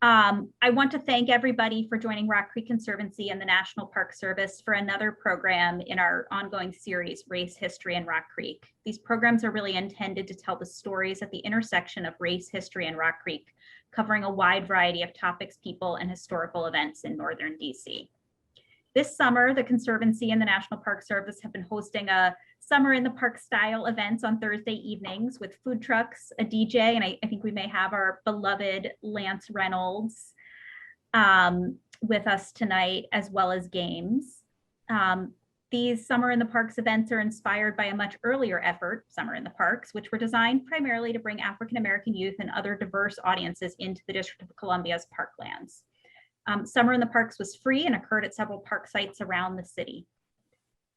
I want to thank everybody for joining Rock Creek Conservancy and the National Park Service for another program in our ongoing series, Race, History, and Rock Creek. These programs are really intended to tell the stories at the intersection of race, history, and Rock Creek, covering a wide variety of topics, people, and historical events in Northern DC. This summer, the Conservancy and the National Park Service have been hosting a Summer in the Park style events on Thursday evenings with food trucks, a DJ, and I think we may have our beloved Lance Reynolds with us tonight, as well as games. These Summer in the Parks events are inspired by a much earlier effort, Summer in the Parks, which were designed primarily to bring African-American youth and other diverse audiences into the District of Columbia's parklands. Summer in the Parks was free and occurred at several park sites around the city.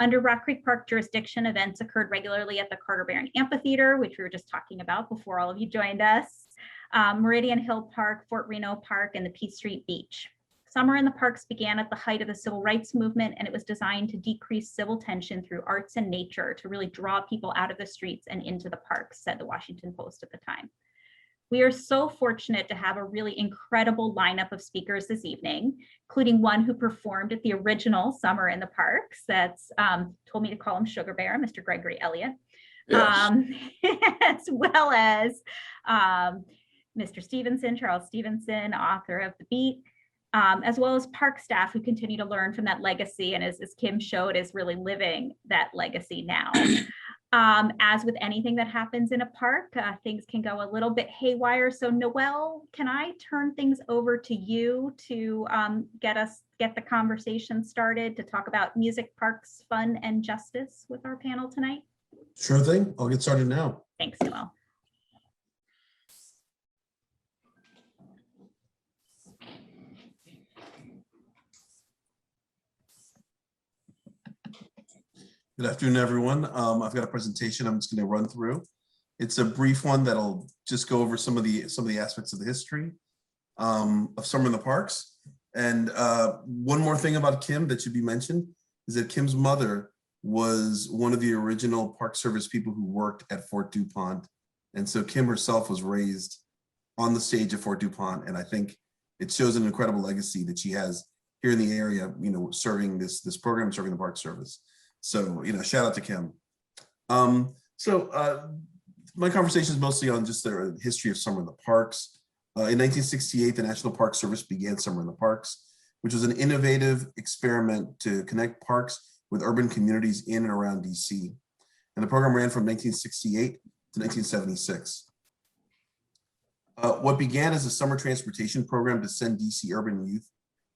Under Rock Creek Park jurisdiction, events occurred regularly at the Carter Barron Amphitheatre, which we were just talking about before all of you joined us, Meridian Hill Park, Fort Reno Park, and the Peace Street Beach. Summer in the Parks began at the height of the civil rights movement, and it was designed to decrease civil tension through arts and nature to really draw people out of the streets and into the parks, said the Washington Post at the time. We are so fortunate to have a really incredible lineup of speakers this evening, including one who performed at the original Summer in the Parks. That's told me to call him Sugar Bear, Mr. Gregory Elliott, yes. As well as Mr. Stephenson, Charles Stephenson, author of The Beat, as well as park staff who continue to learn from that legacy, and as Kym showed, is really living that legacy now. As with anything that happens in a park, things can go a little bit haywire. So Noel, can I turn things over to you to get the conversation started to talk about music, parks, fun, and justice with our panel tonight? Sure thing. I'll get started now. Thanks, Noel. Good afternoon, everyone. I've got a presentation I'm just going to run through. It's a brief one that'll just go over some of the aspects of the history of Summer in the Parks. And one more thing about Kym that should be mentioned is that Kym's mother was one of the original Park Service people who worked at Fort DuPont. And so Kym herself was raised on the stage at Fort DuPont. And I think it shows an incredible legacy that she has here in the area, serving this program, serving the Park Service. So, shout out to Kym. My conversation is mostly on just the history of Summer in the Parks. In 1968, the National Park Service began Summer in the Parks, which was an innovative experiment to connect parks with urban communities in and around DC. And the program ran from 1968 to 1976. What began as a summer transportation program to send DC urban youth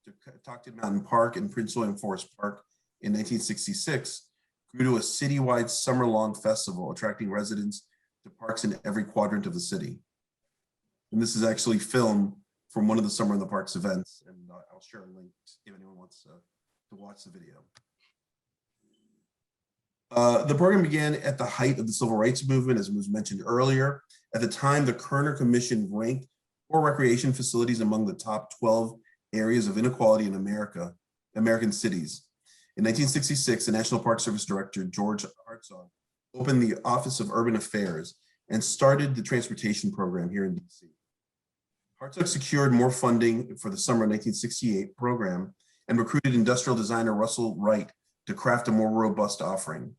to Catoctin Mountain Park and Prince William Forest Park in 1966 grew to a citywide summer-long festival, attracting residents to parks in every quadrant of the city. And this is actually filmed from one of the Summer in the Parks events, and I'll share a link if anyone wants to watch the video. The program began at the height of the civil rights movement, as was mentioned earlier. At the time, the Kerner Commission ranked poor recreation facilities among the top 12 areas of inequality in American cities. In 1966, the National Park Service Director, George Hartzog, opened the Office of Urban Affairs and started the transportation program here in DC. Hartzog secured more funding for the summer 1968 program and recruited industrial designer Russell Wright to craft a more robust offering.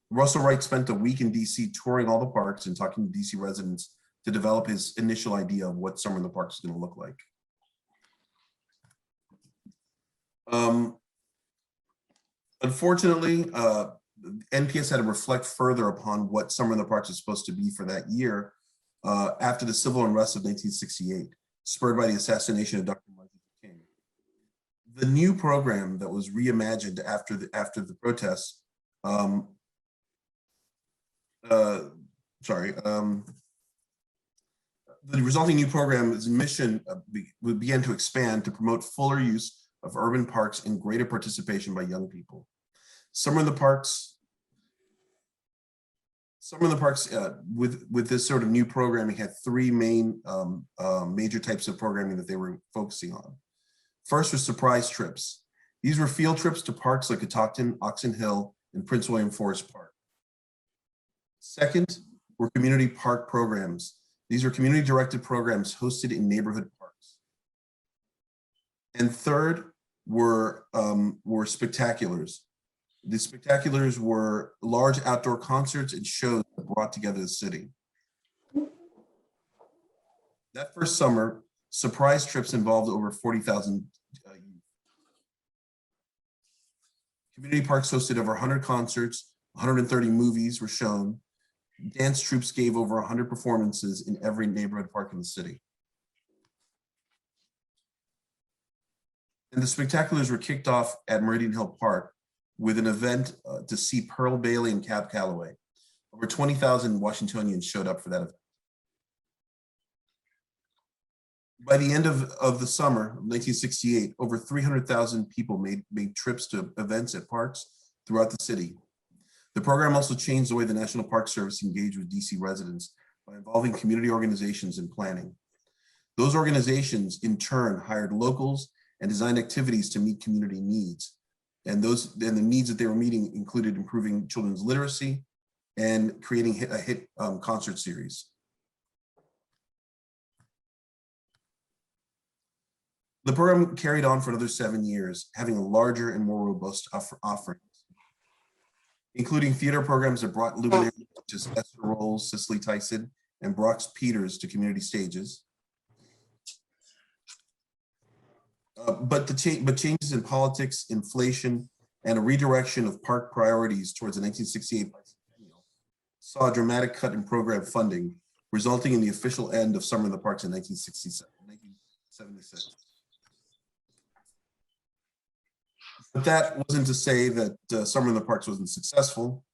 Russell Wright spent a week in DC touring all the parks and talking to DC residents to develop his initial idea of what Summer in the Parks is going to look like. Unfortunately, NPS had to reflect further upon what Summer in the Parks was supposed to be for that year after the civil unrest of 1968, spurred by the assassination of Dr. Martin Luther King. The new program that was reimagined after the protests, the resulting new program's mission began to expand to promote fuller use of urban parks and greater participation by young people. Summer in the Parks, with this sort of new programming, had three main major types of programming that they were focusing on. First was surprise trips. These were field trips to parks like Catoctin, Oxon Hill, and Prince William Forest Park. Second were community park programs. These are community-directed programs hosted in neighborhood parks. And third were spectaculars. The spectaculars were large outdoor concerts and shows that brought together the city. That first summer, surprise trips involved over 40,000 youth. Community parks hosted over 100 concerts, 130 movies were shown. Dance troupes gave over 100 performances in every neighborhood park in the city. And the spectaculars were kicked off at Meridian Hill Park with an event to see Pearl Bailey and Cab Calloway. Over 20,000 Washingtonians showed up for that event. By the end of the summer of 1968, over 300,000 people made trips to events at parks throughout the city. The program also changed the way the National Park Service engaged with DC residents by involving community organizations in planning. Those organizations, in turn, hired locals and designed activities to meet community needs. And the needs that they were meeting included improving children's literacy and creating a hit concert series. The program carried on for another 7 years, having a larger and more robust offerings, including theater programs that brought luminaries such as Esther Rolls, Cicely Tyson, and Brox Peters to community stages. But changes in politics, inflation, and a redirection of park priorities towards the 1968 bicentennial saw a dramatic cut in program funding, resulting in the official end of Summer in the Parks in 1976. But that wasn't to say that Summer in the Parks wasn't successful.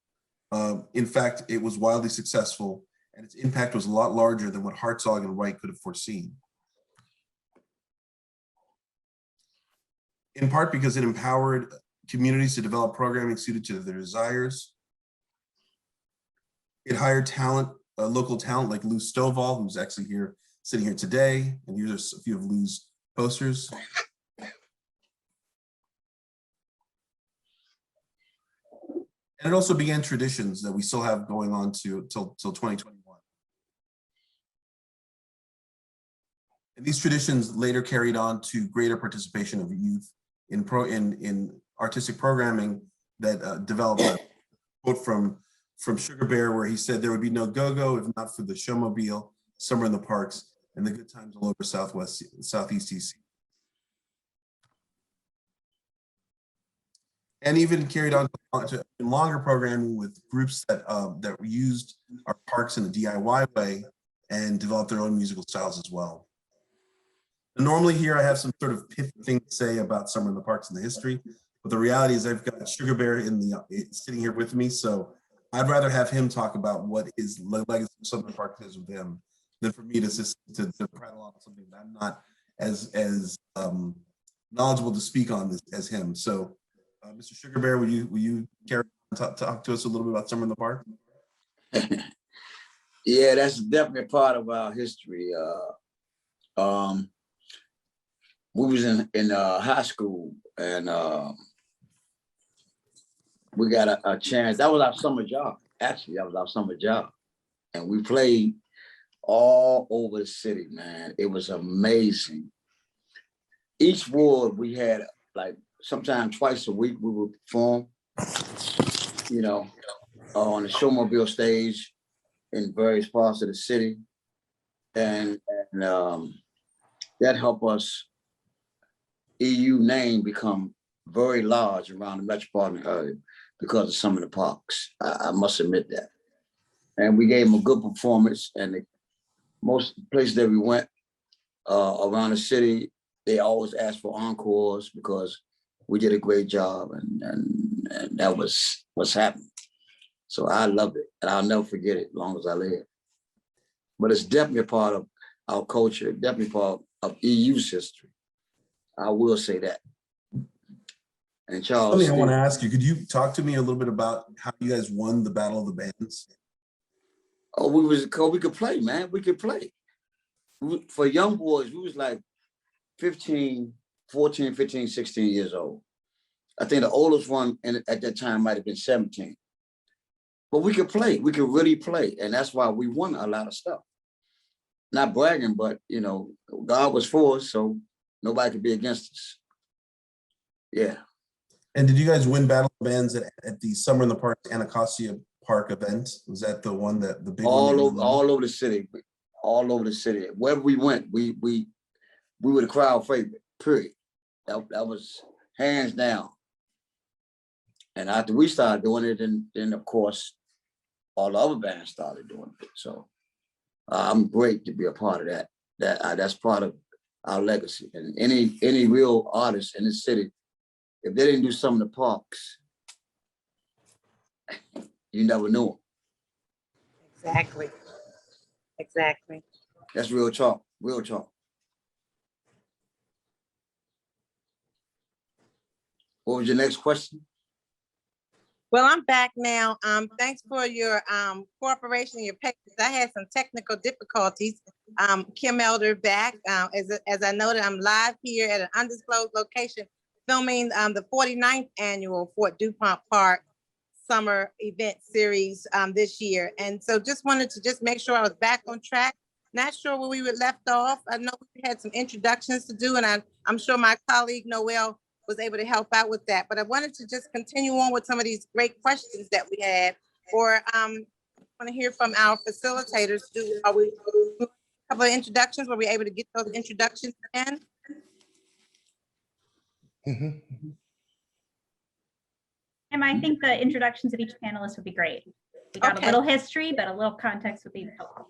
In fact, it was wildly successful, and its impact was a lot larger than what Hartzog and Wright could have foreseen. In part because it empowered communities to develop programming suited to their desires. It hired talent, local talent like Lou Stovall, who's actually here, sitting here today, and here's a few of Lou's posters. And it also began traditions that we still have going on till 2021. And these traditions later carried on to greater participation of youth in artistic programming that developed a quote from Sugar Bear, where he said, "There would be no go-go if not for the showmobile, Summer in the Parks, and the good times all over Southeast DC." And even carried on to longer programming with groups that used our parks in a DIY way and developed their own musical styles as well. And normally here I have some sort of pithy thing to say about Summer in the Parks and the history, but the reality is I've got Sugar Bear sitting here with me, so I'd rather have him talk about what his legacy of Summer in the Parks is with him than for me to prattle on something that I'm not as knowledgeable to speak on this as him. So. Mr. Sugar Bear, will you talk to us a little bit about Summer in the Park? Yeah, that's definitely part of our history. We was in high school, and we got a chance. That was our summer job. Actually, that was our summer job, and we played all over the city, man. It was amazing. Each ward we had like. Sometimes twice a week we would perform, on the showmobile stage in various parts of the city. And that helped us, EU name become very large around the metropolitan area because of some of the parks. I must admit that. And we gave them a good performance, and most places that we went around the city, they always asked for encores because we did a great job, and that was what's happening. So I loved it, and I'll never forget it as long as I live. But it's definitely a part of our culture, definitely part of EU's history. I will say that. And Charles, something I want to ask you, could you talk to me a little bit about how you guys won the Battle of the Bands? Oh, we could play, man. We could play. For young boys, we was like 14, 15, 16 years old. I think the oldest one at that time might have been 17. But we could play. We could really play. And that's why we won a lot of stuff. Not bragging, but, God was for us. So, nobody could be against us. Yeah. And did you guys win Battle of Bands at the Summer in the Park Anacostia Park event? Was that the one that the big one? All over the city, all over the city. Wherever we went, we were the crowd favorite. Period. That was hands down. And after we started doing it, then of course, all the other bands started doing it. So I'm great to be a part of that. That's part of our legacy. And any real artist in the city, if they didn't do some of the parks, you never knew them. Exactly. Exactly. That's real talk. Real talk. What was your next question? Well, I'm back now. Thanks for your cooperation and your patience. I had some technical difficulties. Kym Elder back. As I noted, I'm live here at an undisclosed location filming the 49th annual Fort DuPont Park summer event series this year. And so just wanted to just make sure I was back on track. Not sure where we were left off. I know we had some introductions to do, and I'm sure my colleague Noel was able to help out with that. But I wanted to just continue on with some of these great questions that we had, or I want to hear from our facilitators. Are we a couple of introductions? Were we able to get those introductions in? And I think the introductions of each panelist would be great. We got a little history, but a little context would be helpful.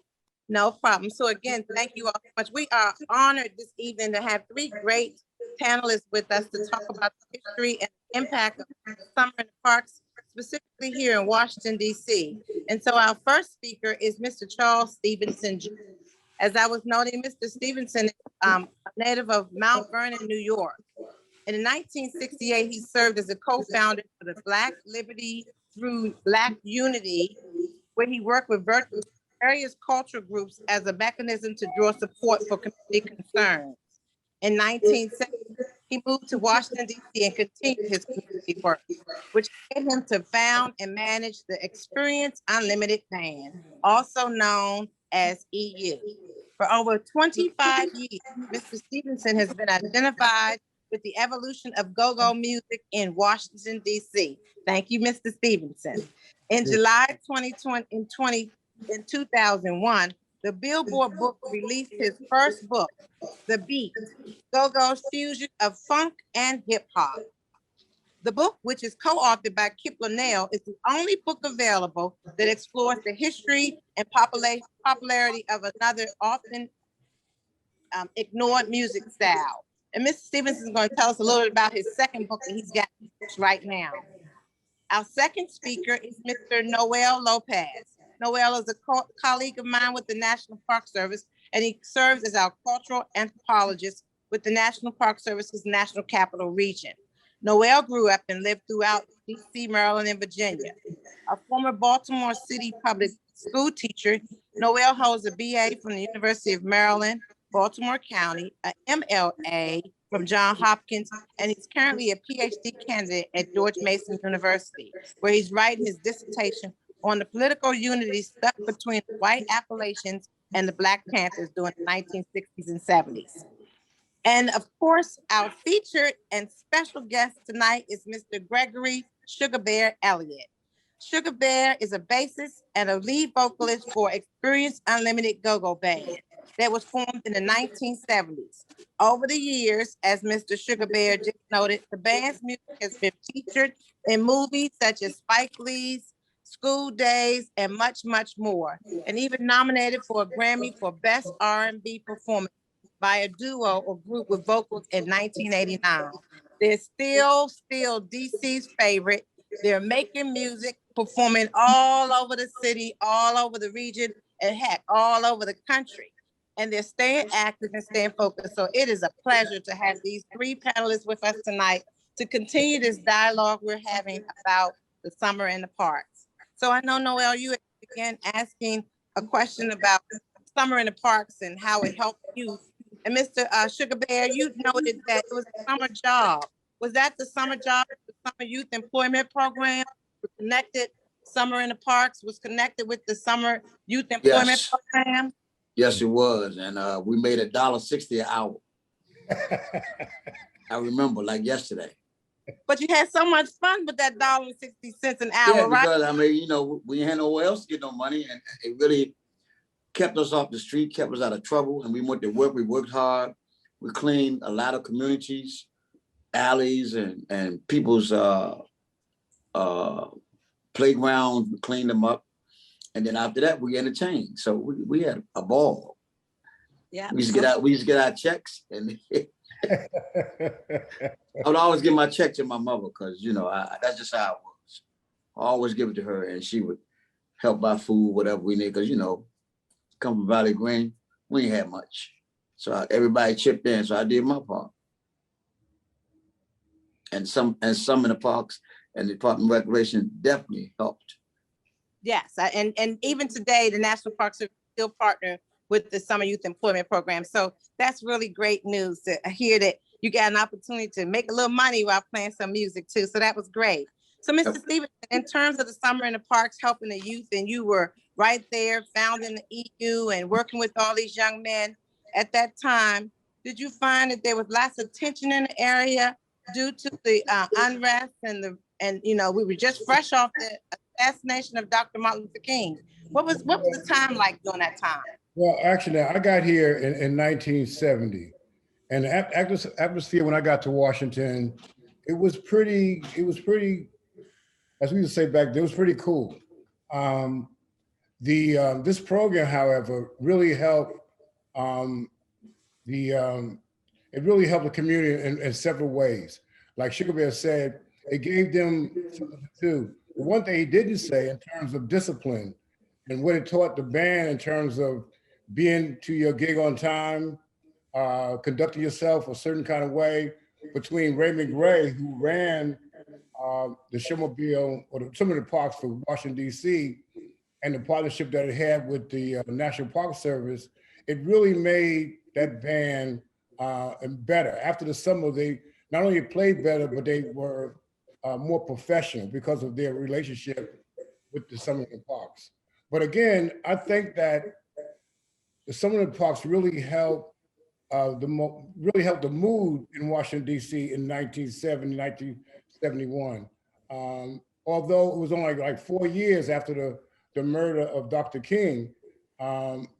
No problem. So again, thank you all so much. We are honored this evening to have three great panelists with us to talk about the history and impact of summer in the parks, specifically here in Washington, D.C. And so our first speaker is Mr. Charles Stephenson. As I was noting, Mr. Stephenson is a native of Mount Vernon, New York. And in 1968, he served as a co-founder for the Black Liberty Through Black Unity, where he worked with various cultural groups as a mechanism to draw support for community concerns. In 1970, he moved to Washington, D.C. and continued his community work, which led him to found and manage the Experience Unlimited Band, also known as EU. For over 25 years, Mr. Stephenson has been identified with the evolution of go-go music in Washington, D.C. Thank you, Mr. Stephenson. In July 2001, the Billboard book released his first book, The Beat, Go-Go's Fusion of Funk and Hip Hop. The book, which is co-authored by Kip Linnell, is the only book available that explores the history and popularity of another often ignored music style. And Mr. Stephenson is going to tell us a little bit about his second book that he's got right now. Our second speaker is Mr. Noel López. Noel is a colleague of mine with the National Park Service, and he serves as our cultural anthropologist with the National Park Service's National Capital Region. Noel grew up and lived throughout DC, Maryland, and Virginia. A former Baltimore City public school teacher, Noel holds a BA from the University of Maryland, Baltimore County, an MLA from Johns Hopkins, and he's currently a PhD candidate at George Mason University, where he's writing his dissertation on the political unity stuck between the white Appalachians and the Black Panthers during the 1960s and 70s. And of course, our featured and special guest tonight is Mr. Gregory Sugar Bear Elliott. Sugar Bear is a bassist and a lead vocalist for Experience Unlimited Go-Go Band that was formed in the 1970s. Over the years, as Mr. Sugar Bear just noted, the band's music has been featured in movies such as Spike Lee's School Days and much, much more, and even nominated for a Grammy for Best R&B Performance by a duo or group with vocals in 1989. They're still DC's favorite. They're making music, performing all over the city, all over the region, and heck, all over the country. And they're staying active and staying focused. So it is a pleasure to have these three panelists with us tonight to continue this dialogue we're having about the summer in the parks. So I know, Noel, you began asking a question about summer in the parks and how it helped you. And Mr. Sugar Bear, you noted that it was a summer job. Was that the summer job, the summer youth employment program? Connected summer in the parks was connected with the summer youth employment program? Yes, it was. And we made $1.60 an hour. I remember like yesterday. But you had so much fun with that $1.60 an hour, Yeah, right? because I mean, you know, we had nowhere else to get no money, and it really kept us off the street, kept us out of trouble, and we went to work. We worked hard. We cleaned a lot of communities, alleys, and people's playgrounds. We cleaned them up, and then after that, we entertained. So we had a ball. Yeah. We used to get our checks, and I would always give my check to my mother because, you know, that's just how it was. I always give it to her, and she would help buy food, whatever we need, because, you know, come from Valley Green, we ain't had much. So everybody chipped in, so I did my part. And some in the parks and the Department of Recreation definitely helped. Yes, and even today, the National Park Service still partner with the Summer Youth Employment Program. So that's really great news to hear that you got an opportunity to make a little money while playing some music too. So that was great. So Mr. Stephenson, in terms of the summer in the parks, helping the youth, and you were right there founding the EU and working with all these young men at that time, did you find that there was lots of tension in the area due to the unrest and you know, we were just fresh off the assassination of Dr. Martin Luther King. What was the time like during that time? Well, actually, I got here in 1970, and the atmosphere when I got to Washington, it was pretty, as we would say back then, it was pretty cool. This program, however, really helped it really helped the community in several ways. Like Sugar Bear said, it gave them something to do. But one thing he didn't say in terms of discipline and what it taught the band in terms of being to your gig on time, conducting yourself a certain kind of way, between Raymond Gray, who ran the showmobile or some of the parks for Washington, D.C., and the partnership that it had with the National Park Service, it really made that band better. After the summer, they not only played better, but they were more professional because of their relationship with the Summer in the Parks. But again, I think that the Summer in the Parks really helped the mood in Washington, D.C. in 1970, 1971. Although it was only like 4 years after the murder of Dr. King,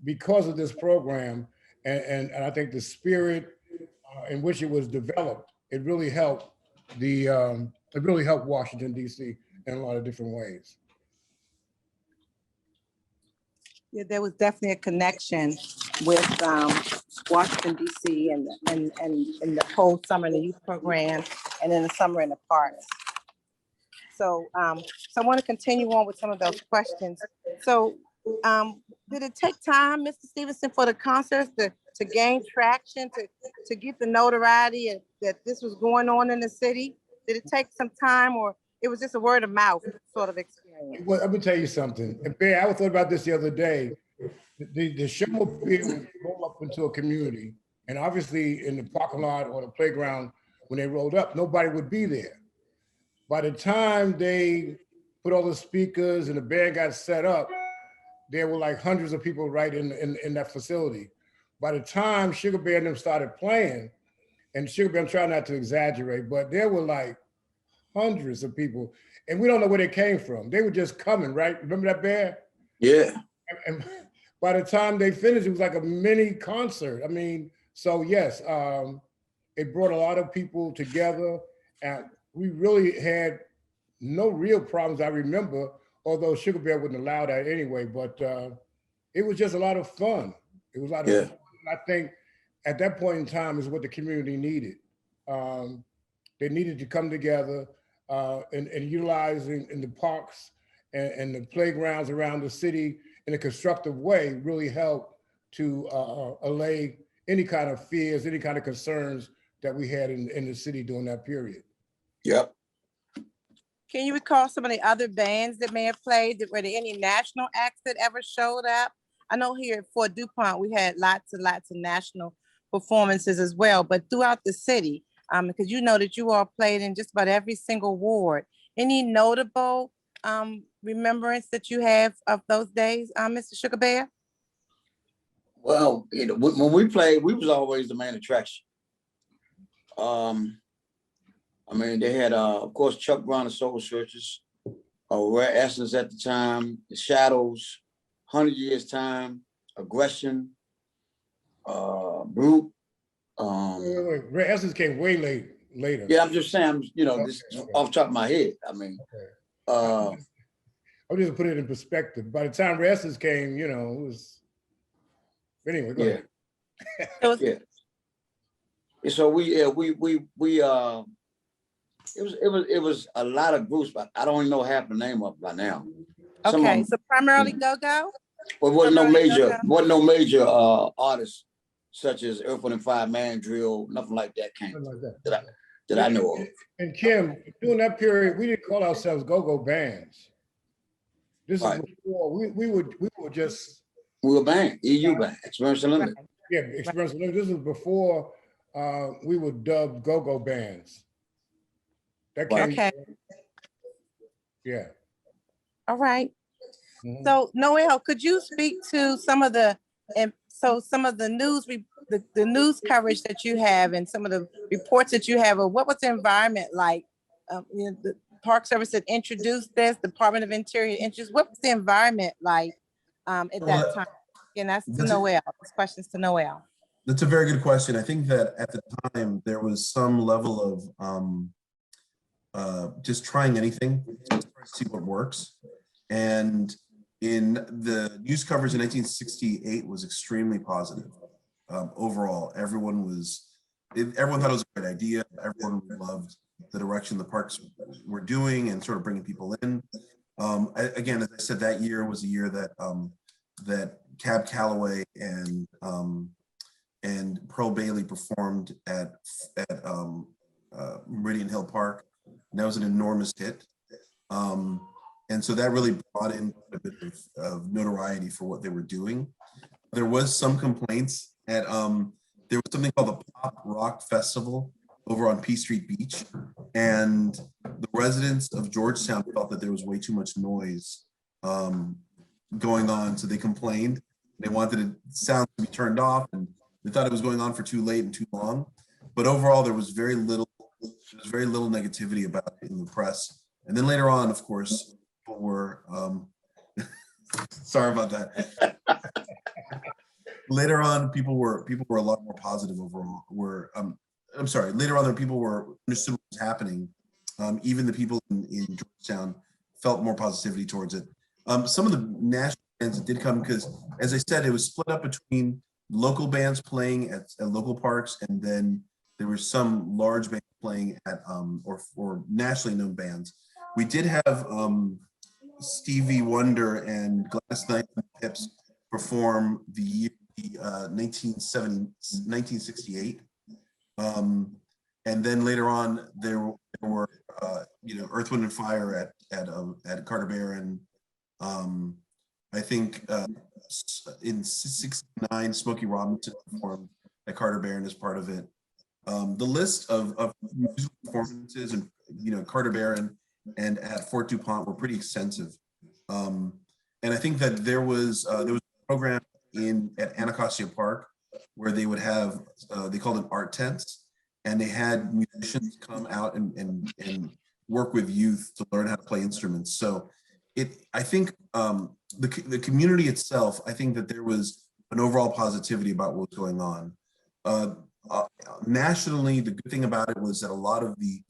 because of this program, and I think the spirit in which it was developed, it really helped Washington, D.C. in a lot of different ways. Yeah, there was definitely a connection with Washington, D.C. and the whole Summer in the Youth Program and then the Summer in the Parks. So, so I want to continue on with some of those questions. So, did it take time, Mr. Stephenson, for the concerts to gain traction, to get the notoriety that this was going on in the city? Did it take some time, or it was just a word of mouth sort of experience? Well, let me tell you something. And Bear, I thought about this the other day. The showmobile would roll up into a community, and obviously in the parking lot or the playground, when they rolled up, nobody would be there. By the time they put all the speakers and the band got set up, there were like hundreds of people right in that facility. By the time Sugar Bear and them started playing, and Sugar Bear, I'm trying not to exaggerate, but there were like hundreds of people, and we don't know where they came from. They were just coming, right? Remember that, Bear? Yeah. And by the time they finished, it was like a mini concert. I mean, so yes, it brought a lot of people together, and we really had no real problems, I remember, although Sugar Bear wouldn't allow that anyway, but it was just a lot of fun. It was a lot of fun. I think at that point in time is what the community needed. They needed to come together and utilizing in the parks and the playgrounds around the city in a constructive way really helped to allay any kind of fears, any kind of concerns that we had in the city during that period. Yep. Can you recall some of the other bands that may have played? Were there any national acts that ever showed up? I know here at Fort DuPont, we had lots and lots of national performances as well, but throughout the city, because you know that you all played in just about every single ward. Any notable remembrance that you have of those days, Mr. Sugar Bear? Well, you know, when we played, we was always the main attraction. I mean, they had, of course, Chuck Brown and Soul Searchers, Rare Essence at the time, The Shadows, 100 Years Time, Aggression, Brute. Wait. Red Essence came way later. Yeah, I'm just saying, you know, Okay, this is okay. off the top of my head. I mean, Okay. I'll just put it in perspective. By the time Red Essence came, you know, it was. Anyway, go ahead. Yeah. So it was a lot of groups, but I don't even know half the name of it by now. Okay, so primarily go-go? But wasn't no major artists such as Earth, Wind & Fire, Man Drill, nothing like that came Something like that. that I know of. And Kym, during that period, we didn't call ourselves go-go bands. This is before we were just. We were band, EU band, Experience Unlimited. Yeah, Experience Unlimited. This was before we were dubbed go-go bands. That came. Okay. Yeah. All right. Mhm. So Noel, could you speak to some of the news, the news coverage that you have and some of the reports that you have, or what was the environment like? You know, the Park Service had introduced this, Department of Interior introduced. What was the environment like at that time? And that's to Noel. This question's to Noel. That's a very good question. I think that at the time there was some level of just trying anything to see what works. And in the news coverage in 1968 was extremely positive. Overall, everyone thought it was a great idea. Everyone loved the direction the parks were doing and sort of bringing people in. Again, as I said, that year was a year that that Cab Calloway and Pearl Bailey performed at Meridian Hill Park. And that was an enormous hit. And so that really brought in a bit of notoriety for what they were doing. There was some complaints at, there was something called the Pop Rock Festival over on P Street Beach. And the residents of Georgetown felt that there was way too much noise going on. So they complained. They wanted the sound to be turned off, and they thought it was going on for too late and too long. But overall, there was very little negativity about it in the press. And then later on, of course, people were sorry about that. Later on, people were a lot more positive overall. I'm sorry. Later on, people were understood what was happening. Even the people in Georgetown felt more positivity towards it. Some of the national bands did come because, as I said, it was split up between local bands playing at local parks, and then there were some large bands playing at or nationally known bands. We did have Stevie Wonder and Gladys Knight and the Pips perform the 1968. And then later on, there were Earth, Wind & Fire at Carter Barron. I think in '69, Smokey Robinson performed at Carter Barron as part of it. The list of musical performances and Carter Barron and at Fort DuPont were pretty extensive. And I think that there was a program at Anacostia Park where they would have they called it art tents, and they had musicians come out and work with youth to learn how to play instruments. So I think the community itself, I think that there was an overall positivity about what was going on. Nationally, the good thing about it was that a lot of the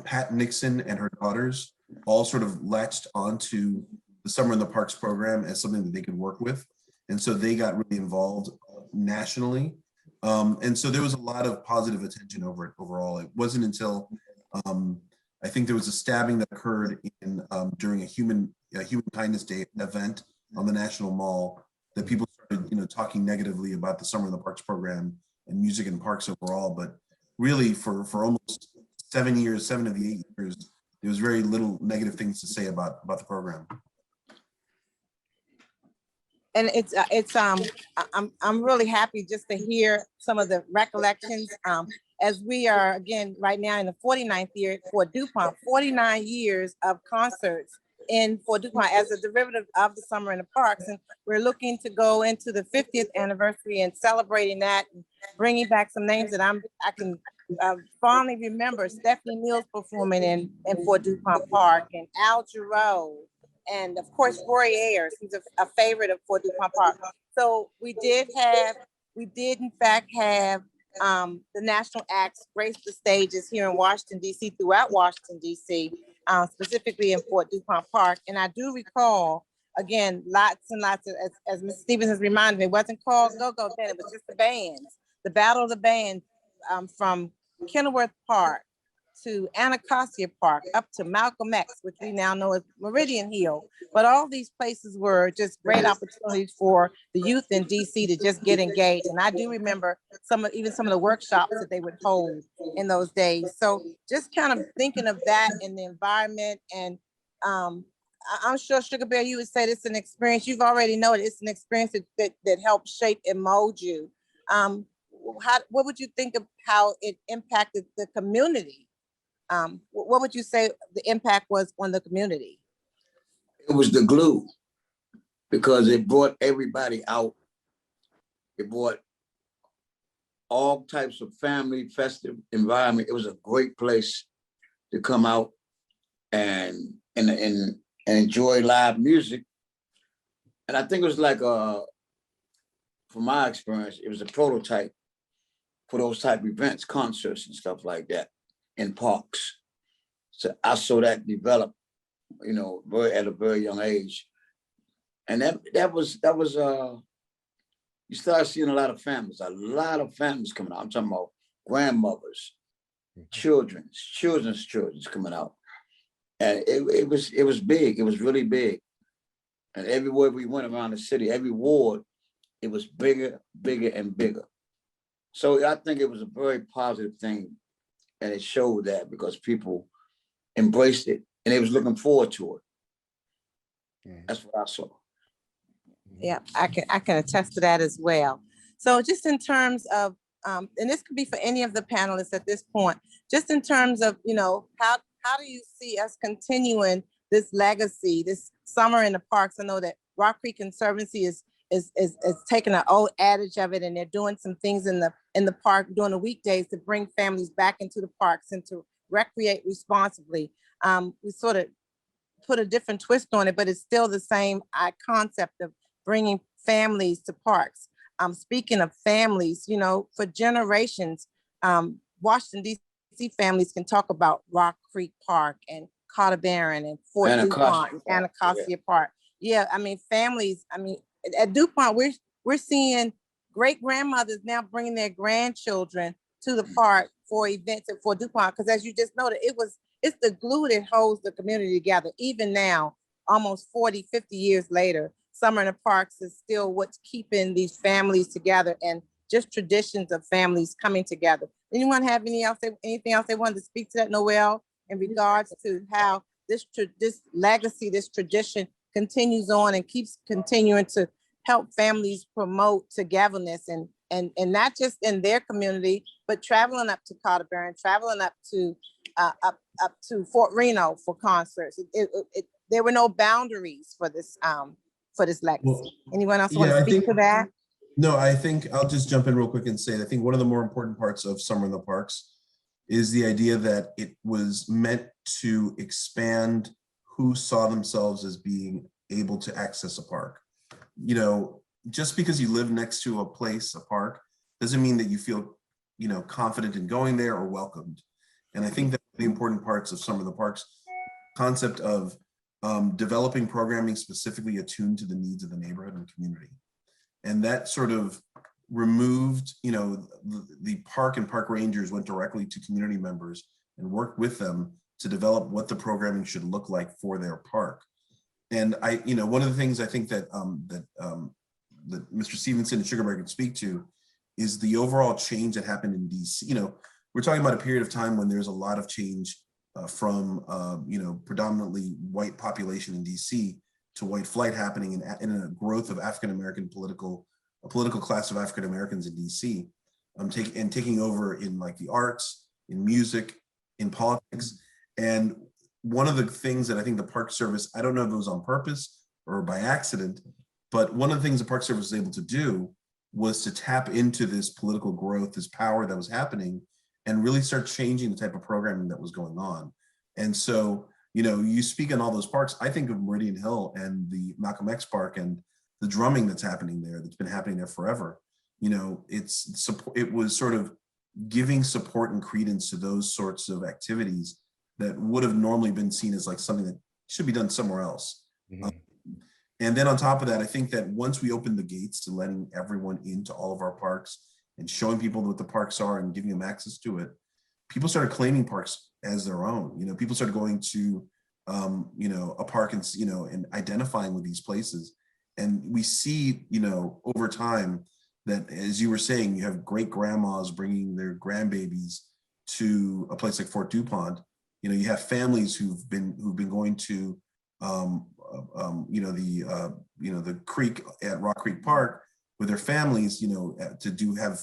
Pat Nixon and her daughters all sort of latched onto the Summer in the Parks program as something that they could work with. And so they got really involved nationally. And so there was a lot of positive attention over it overall. It wasn't until I think there was a stabbing that occurred during a Human Kindness Day event on the National Mall that people started talking negatively about the Summer in the Parks program and music in parks overall. But really for almost 7 years, 7 of the 8 years, there was very little negative things to say about the program. And I'm really happy just to hear some of the recollections as we are again right now in the 49th year for DuPont, 49 years of concerts for DuPont as a derivative of the Summer in the Parks. And we're looking to go into the 50th anniversary and celebrating that, and bringing back some names that I can fondly remember Stephanie Mills performing in Fort DuPont Park, and Al Jarreau, and of course Roy Ayers, who's a favorite of Fort DuPont Park. So we did in fact have the national acts grace the stages here in Washington, D.C., throughout Washington, D.C., specifically in Fort DuPont Park. And I do recall, again, lots and lots of, as Ms. Stevens has reminded me, it wasn't called go-go then, it was just the bands, the Battle of the Bands, from Kenilworth Park to Anacostia Park, up to Malcolm X, which we now know as Meridian Hill. But all these places were just great opportunities for the youth in DC to just get engaged. And I do remember even some of the workshops that they would hold in those days. So just kind of thinking of that and the environment. And I'm sure, Sugar Bear, you would say this is an experience, you've already noted, it's an experience that helped shape and mold you. What would you think of how it impacted the community? What would you say the impact was on the community? It was the glue, because it brought everybody out. It brought all types of family festive environment. It was a great place to come out and enjoy live music. And I think it was like from my experience, it was a prototype for those type of events, concerts and stuff like that in parks. So I saw that develop, you know, at a very young age. And that was you start seeing a lot of families coming out. I'm talking about grandmothers, children's coming out. And it was big, it was really big. And everywhere we went around the city, every ward, it was bigger and bigger. So I think it was a very positive thing. And it showed that because people embraced it and they was looking forward to it. That's what I saw. Yeah, I can attest to that as well. So just in terms of, and this could be for any of the panelists at this point, just in terms of, you know, how do you see us continuing this legacy, this summer in the parks? I know that Rock Creek Conservancy is taking an old adage of it, and they're doing some things in the park during the weekdays to bring families back into the parks and to recreate responsibly. We sort of put a different twist on it, but it's still the same concept of bringing families to parks. Speaking of families, you know, for generations, Washington, D.C. families can talk about Rock Creek Park and Carter Barron and Fort DuPont and Anacostia Park. Yeah, I mean, families, at DuPont, we're seeing great grandmothers now bringing their grandchildren to the park for events at Fort DuPont, because as you just noted, it's the glue that holds the community together. Even now, almost 40, 50 years later, summer in the parks is still what's keeping these families together and just traditions of families coming together. Anyone have anything else they wanted to speak to that, Noel, in regards to how this legacy, this tradition continues on and keeps continuing to help families promote togetherness and not just in their community, but traveling up to Carter Barron, traveling up to Fort Reno for concerts. There were no boundaries for this legacy. Well, anyone else want to speak to that? No, I think I'll just jump in real quick and say, I think one of the more important parts of Summer in the Parks is the idea that it was meant to expand who saw themselves as being able to access a park. You know, just because you live next to a park, doesn't mean that you feel, you know, confident in going there or welcomed. And I think that the important parts of Summer in the Parks concept of developing programming specifically attuned to the needs of the neighborhood and community. And that sort of removed, you know, the park and park rangers went directly to community members and worked with them to develop what the programming should look like for their park. And one of the things I think that that Mr. Stephenson and Sugar Bear can speak to is the overall change that happened in DC. You know, we're talking about a period of time when there's a lot of change from predominantly white population in DC to white flight happening in a growth of African-American political class of African-Americans in DC, taking over in like the arts, in music, in politics. And one of the things that I think the Park Service, I don't know if it was on purpose or by accident, but one of the things the Park Service was able to do was to tap into this political growth, this power that was happening, and really start changing the type of programming that was going on. And so, you speak on all those parks, I think of Meridian Hill and the Malcolm X Park and the drumming that's happening there, that's been happening there forever. It was sort of giving support and credence to those sorts of activities that would have normally been seen as like something that should be done somewhere else. Mm-hmm. And then on top of that, I think that once we open the gates to letting everyone into all of our parks and showing people what the parks are and giving them access to it, people started claiming parks as their own. People started going to, a park and, and identifying with these places. And we see, over time that, as you were saying, you have great grandmas bringing their grandbabies to a place like Fort DuPont. You have families who've been going to, the creek at Rock Creek Park with their families, to have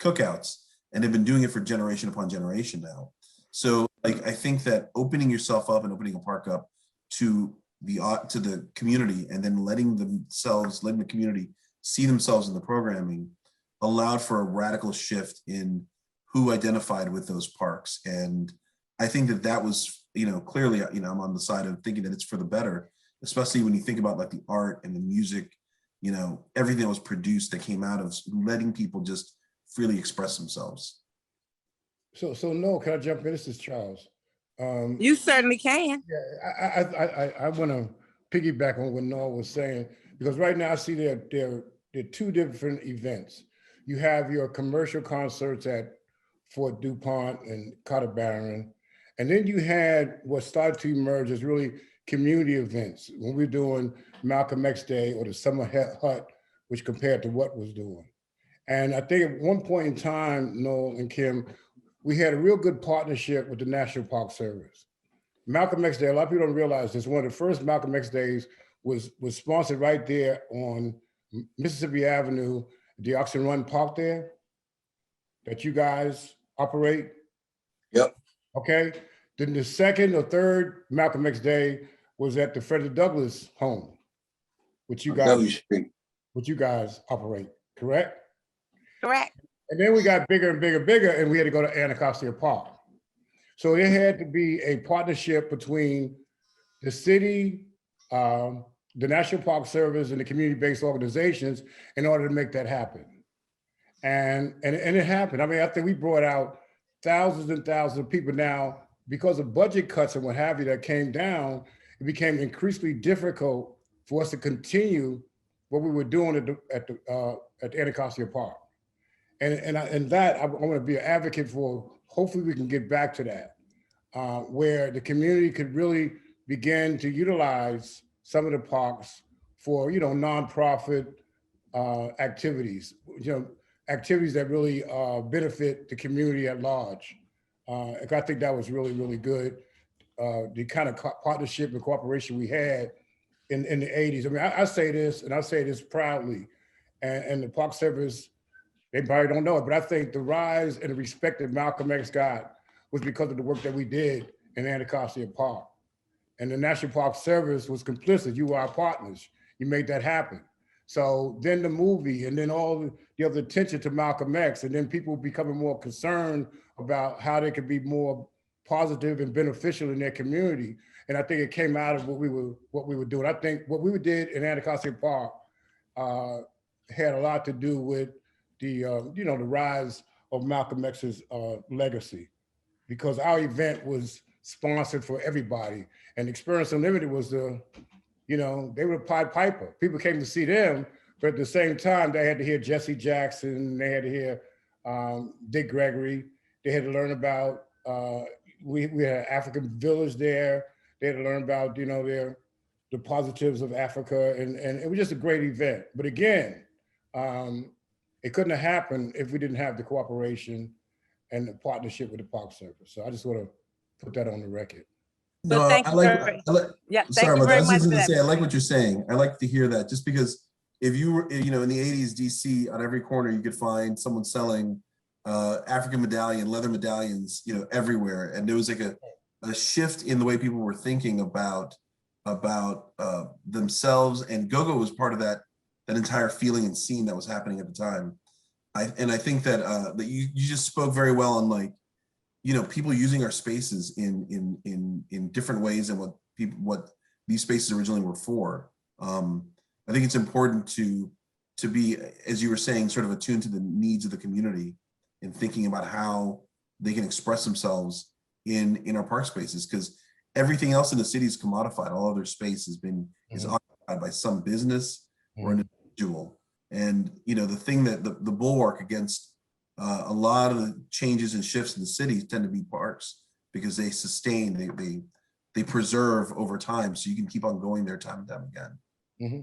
cookouts, and they've been doing it for generation upon generation now. So, I think that opening yourself up and opening a park up to the community, and then letting the community see themselves in the programming, allowed for a radical shift in who identified with those parks. And I think that was, clearly, I'm on the side of thinking that it's for the better, especially when you think about like the art and the music, everything that was produced that came out of letting people just freely express themselves. So Noel, can I jump in? This is Charles. You certainly can. Yeah, I want to piggyback on what Noel was saying, because right now I see there are two different events. You have your commercial concerts at Fort DuPont and Carter Barron, and then you had what started to emerge as really community events when we're doing Malcolm X Day or the Summer Hut, which compared to what was doing. And I think at one point in time, Noel and Kym, we had a real good partnership with the National Park Service. Malcolm X Day, a lot of people don't realize this, one of the first Malcolm X Days was sponsored right there on Mississippi Avenue, the Oxen Run Park there, that you guys operate. Yep. Okay. Then the second or third Malcolm X Day was at the Frederick Douglass home, which you guys operate, correct? Correct. And then we got bigger and bigger, and we had to go to Anacostia Park. So there had to be a partnership between the city, the National Park Service, and the community-based organizations in order to make that happen. And it happened. I mean, I think we brought out thousands and thousands of people. Now, because of budget cuts and what have you that came down, it became increasingly difficult for us to continue what we were doing at Anacostia Park. And I want to be an advocate for, hopefully we can get back to that, where the community could really begin to utilize some of the parks for, nonprofit activities, activities that really benefit the community at large. I think that was really, really good. The kind of partnership and cooperation we had in the 80s. I mean, I say this, and I say this proudly, and the Park Service, they probably don't know it, but I think the rise and the respect that Malcolm X got was because of the work that we did in Anacostia Park. And the National Park Service was complicit. You were our partners. You made that happen. So then the movie, and then all the other attention to Malcolm X, and then people becoming more concerned about how they could be more positive and beneficial in their community. And I think it came out of what we were doing. I think what we did in Anacostia Park had a lot to do with the the rise of Malcolm X's legacy, because our event was sponsored for everybody, and Experience Unlimited was the, they were a Pied Piper. People came to see them, but at the same time, they had to hear Jesse Jackson, they had to hear Dick Gregory, they had to learn about, we had an African village there, they had to learn about, the positives of Africa, and it was just a great event. But again, it couldn't have happened if we didn't have the cooperation and the partnership with the Park Service. So I just want to put that on the record. No, Thank I you like, very- I like, Yeah, sorry thank you about that. I very was much just for gonna that. say, I like what you're saying. I like to hear that, just because if you were, in the 80s, DC, on every corner, you could find someone selling African medallion, leather medallions, everywhere. And there was like a shift in the way people were thinking about themselves, and go-go was part of that entire feeling and scene that was happening at the time. I think that that you just spoke very well on, like, you know, people using our spaces in different ways than what these spaces originally were for. I think it's important to be, as you were saying, sort of attuned to the needs of the community and thinking about how they can express themselves in our park spaces, because everything else in the city is commodified. All other space is occupied by some business or an individual. And, you know, the thing that the bulwark against a lot of the changes and shifts in the city tend to be parks, because they sustain, they preserve over time, so you can keep on going there time and time again. Mm-hmm.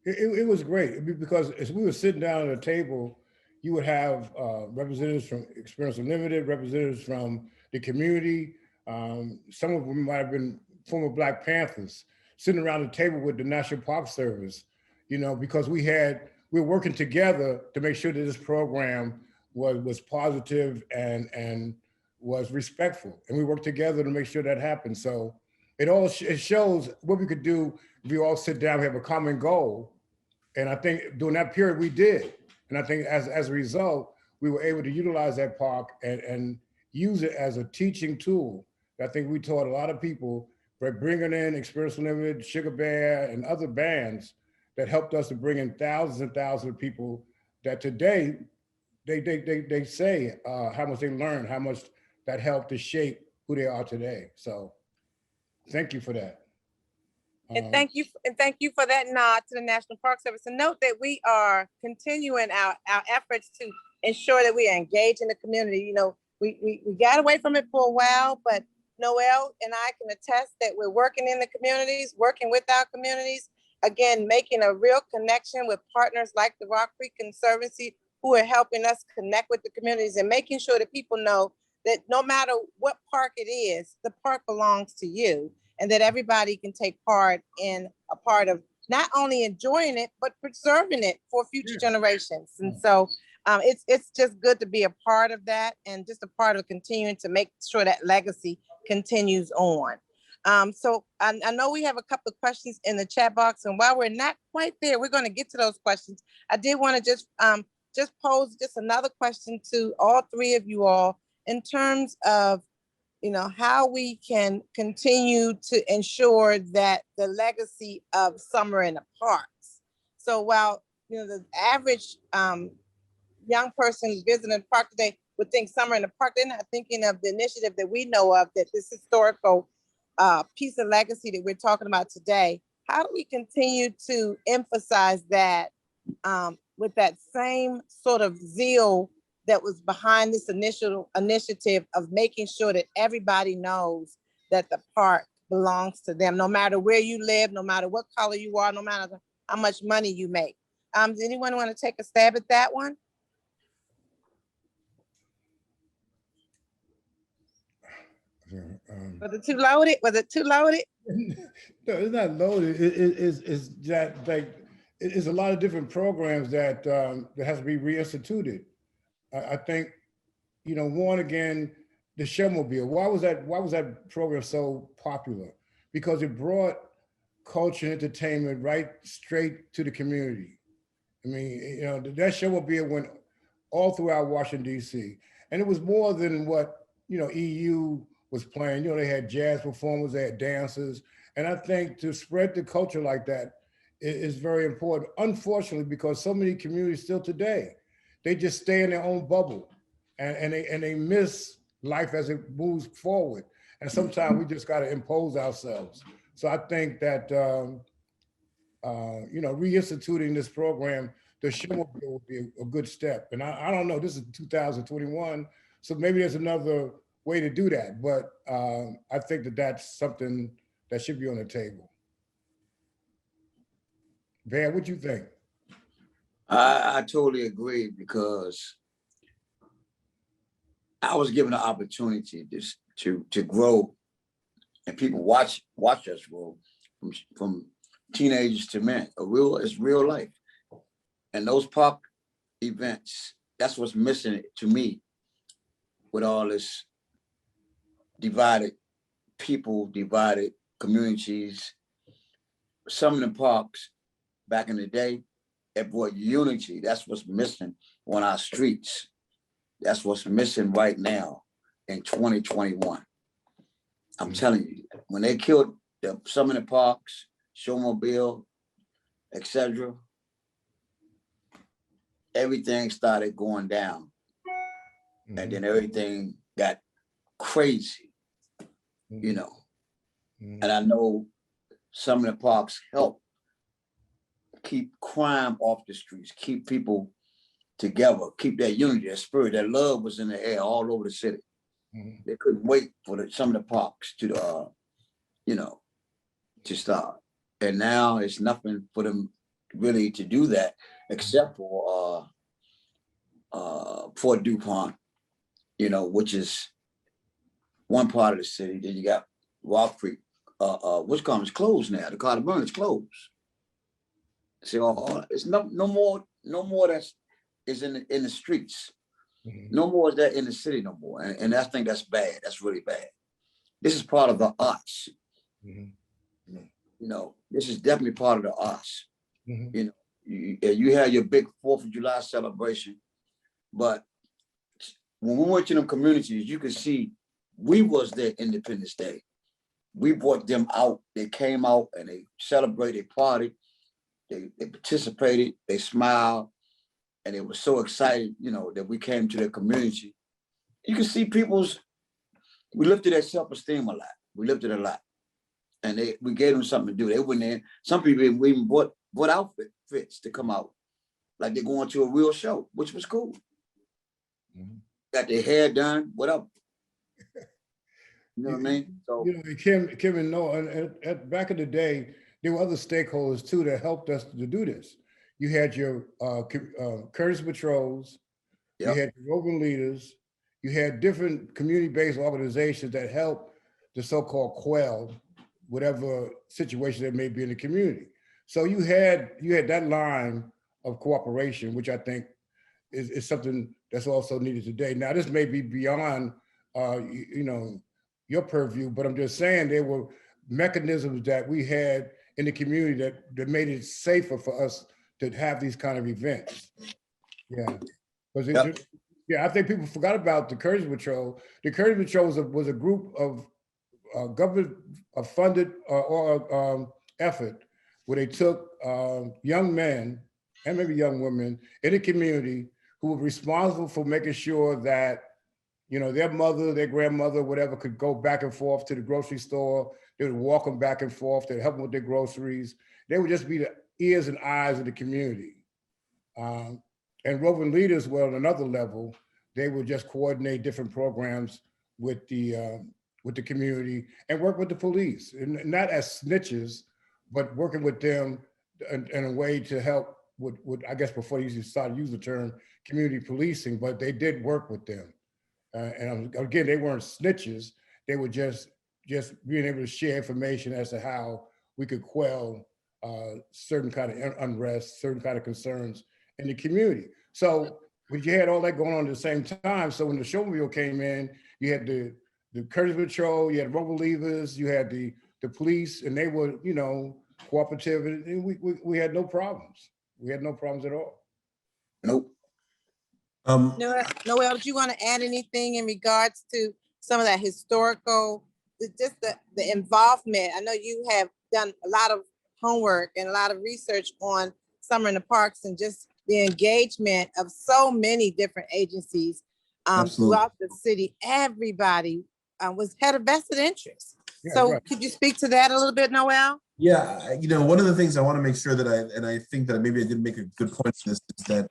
It was great, because as we were sitting down at a table, you would have representatives from Experience Unlimited, representatives from the community. Some of them might have been former Black Panthers sitting around the table with the National Park Service, you know, because we were working together to make sure that this program was positive and was respectful. And we worked together to make sure that happened. So it shows what we could do if we all sit down, we have a common goal. And I think during that period we did. And I think as a result, we were able to utilize that park and use it as a teaching tool. I think we taught a lot of people by bringing in Experience Unlimited, Sugar Bear, and other bands that helped us to bring in thousands and thousands of people that today, they say how much they learned, how much that helped to shape who they are today. So thank you for that. And thank you for that nod to the National Park Service. And note that we are continuing our efforts to ensure that we are engaged in the community. You know, we got away from it for a while, but Noel and I can attest that we're working in the communities, working with our communities, again, making a real connection with partners like the Rock Creek Conservancy, who are helping us connect with the communities and making sure that people know that no matter what park it is, the park belongs to you, and that everybody can take part in a part of not only enjoying it, but preserving it for future generations. And so it's just good to be a part of that, and just a part of continuing to make sure that legacy continues on. So I know we have a couple of questions in the chat box, and while we're not quite there, we're going to get to those questions. I did want to just pose just another question to all three of you all in terms of, you know, how we can continue to ensure that the legacy of summer in the parks. So while, you know, the average young person visiting the park today would think summer in the park, they're not thinking of the initiative that we know of, that this historical piece of legacy that we're talking about today. How do we continue to emphasize that with that same sort of zeal that was behind this initial initiative of making sure that everybody knows that the park belongs to them, no matter where you live, no matter what color you are, no matter how much money you make? Does anyone want to take a stab at that one? Was it too loaded? Was it too loaded? No, it's not loaded. It's that, like, it's a lot of different programs that that has to be reinstituted. I think, you know, one, again, the Showmobile. Why was that program so popular? Because it brought culture and entertainment right straight to the community. I mean, you know, that Showmobile went all throughout Washington, D.C. And it was more than what, you know, EU was playing. You know, they had jazz performers, they had dancers. And I think to spread the culture like that is very important. Unfortunately, because so many communities still today, they just stay in their own bubble, and they miss life as it moves forward. And sometimes we just got to impose ourselves. So I think that, you know, reinstituting this program, the Showmobile would be a good step. And I don't know, this is 2021, so maybe there's another way to do that. But I think that that's something that should be on the table. Van, what you think? I totally agree, because I was given an opportunity to grow, and people watch us grow from teenagers to men. It's real life. And those park events, that's what's missing to me with all this divided people, divided communities. Some of the parks back in the day, it brought unity. That's what's missing on our streets. That's what's missing right now in 2021. I'm telling you, when they killed some of the parks, Showmobile, etc., everything started going down. And then everything got crazy, you know. And I know some of the parks help keep crime off the streets, keep people together, keep that unity, that spirit, that love was in the air all over the city. They couldn't wait for some of the parks to, you know, to start. And now it's nothing for them really to do that, except for Fort DuPont, you know, which is one part of the city. Then you got Rock Creek, which comes closed now. The Carter Barron is closed. So it's no more that's is in the streets. No more is that in the city no more. And I think that's bad. That's really bad. This is part of the arts. You know, this is definitely part of the arts. You know, you had your big 4th of July celebration, but when we went to them communities, you could see we was their Independence Day. We brought them out. They came out and they celebrated, party. They participated, they smiled, and they were so excited, you know, that we came to their community. You can see we lifted their self-esteem a lot. We lifted a lot. And we gave them something to do. They went in, some people even bought outfits to come out. Like they're going to a real show, which was cool. Got their hair done, whatever. You know what I mean? So, you know, Kym and Noel, and back in the day, there were other stakeholders too that helped us to do this. You had your courtesy patrols, you had your roving leaders, you had different community-based organizations that helped the so-called quell whatever situation there may be in the community. So you had that line of cooperation, which I think is something that's also needed today. Now, this may be beyond you know, your purview, but I'm just saying there were mechanisms that we had in the community that made it safer for us to have these kind of events. Yeah, because I think people forgot about the Courage Patrol. The Courage Patrol was a group of government funded effort where they took young men and maybe young women in the community who were responsible for making sure that, you know, their mother, their grandmother, whatever, could go back and forth to the grocery store. They would walk them back and forth. They'd help them with their groceries. They would just be the ears and eyes of the community. And roving leaders were on another level. They would just coordinate different programs with the community and work with the police, and not as snitches, but working with them in a way to help with I guess before you started using the term community policing, but they did work with them. And again, they weren't snitches. They were just being able to share information as to how we could quell certain kind of unrest, certain kind of concerns in the community. So when you had all that going on at the same time, so when the Showmobile came in, you had the Courage Patrol, you had robo leavers, you had the police, and they were, you know, cooperative, and we had no problems. We had no problems at all. Nope. Noel, do you want to add anything in regards to some of that historical, just the involvement? I know you have done a lot of homework and a lot of research on summer in the parks and just the engagement of so many different agencies throughout the city. Everybody had a vested interest. Yeah, so right. Could you speak to that a little bit, Noel? Yeah, you know, one of the things I want to make sure that I think that maybe I didn't make a good point to this, is that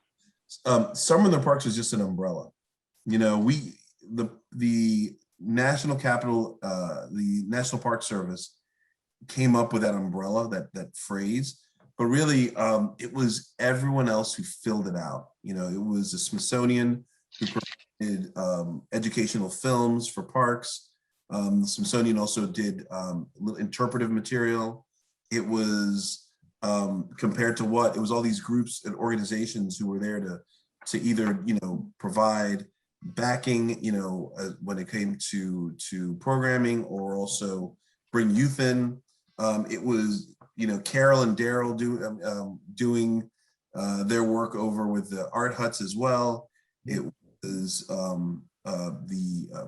Summer in the Parks is just an umbrella. You know, the National Capital, the National Park Service came up with that umbrella, that phrase, but really it was everyone else who filled it out. You know, it was the Smithsonian who provided educational films for parks. The Smithsonian also did interpretive material. It was compared to what? It was all these groups and organizations who were there to either, you know, provide backing, you know, when it came to programming, or also bring youth in. It was, you know, Carol and Daryl doing their work over with the art huts as well. It was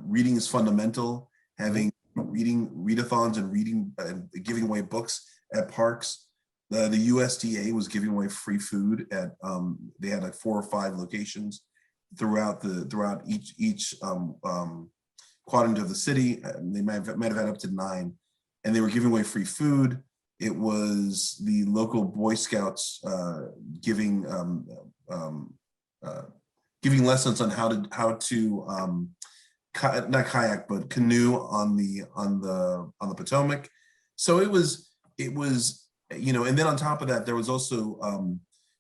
reading is fundamental, having readathons and reading and giving away books at parks. The USDA was giving away free food at they had like 4 or 5 locations throughout each quadrant of the city. They might have had up to 9, and they were giving away free food. It was the local Boy Scouts giving lessons on how to not kayak but canoe on the Potomac. So it was and then on top of that there was also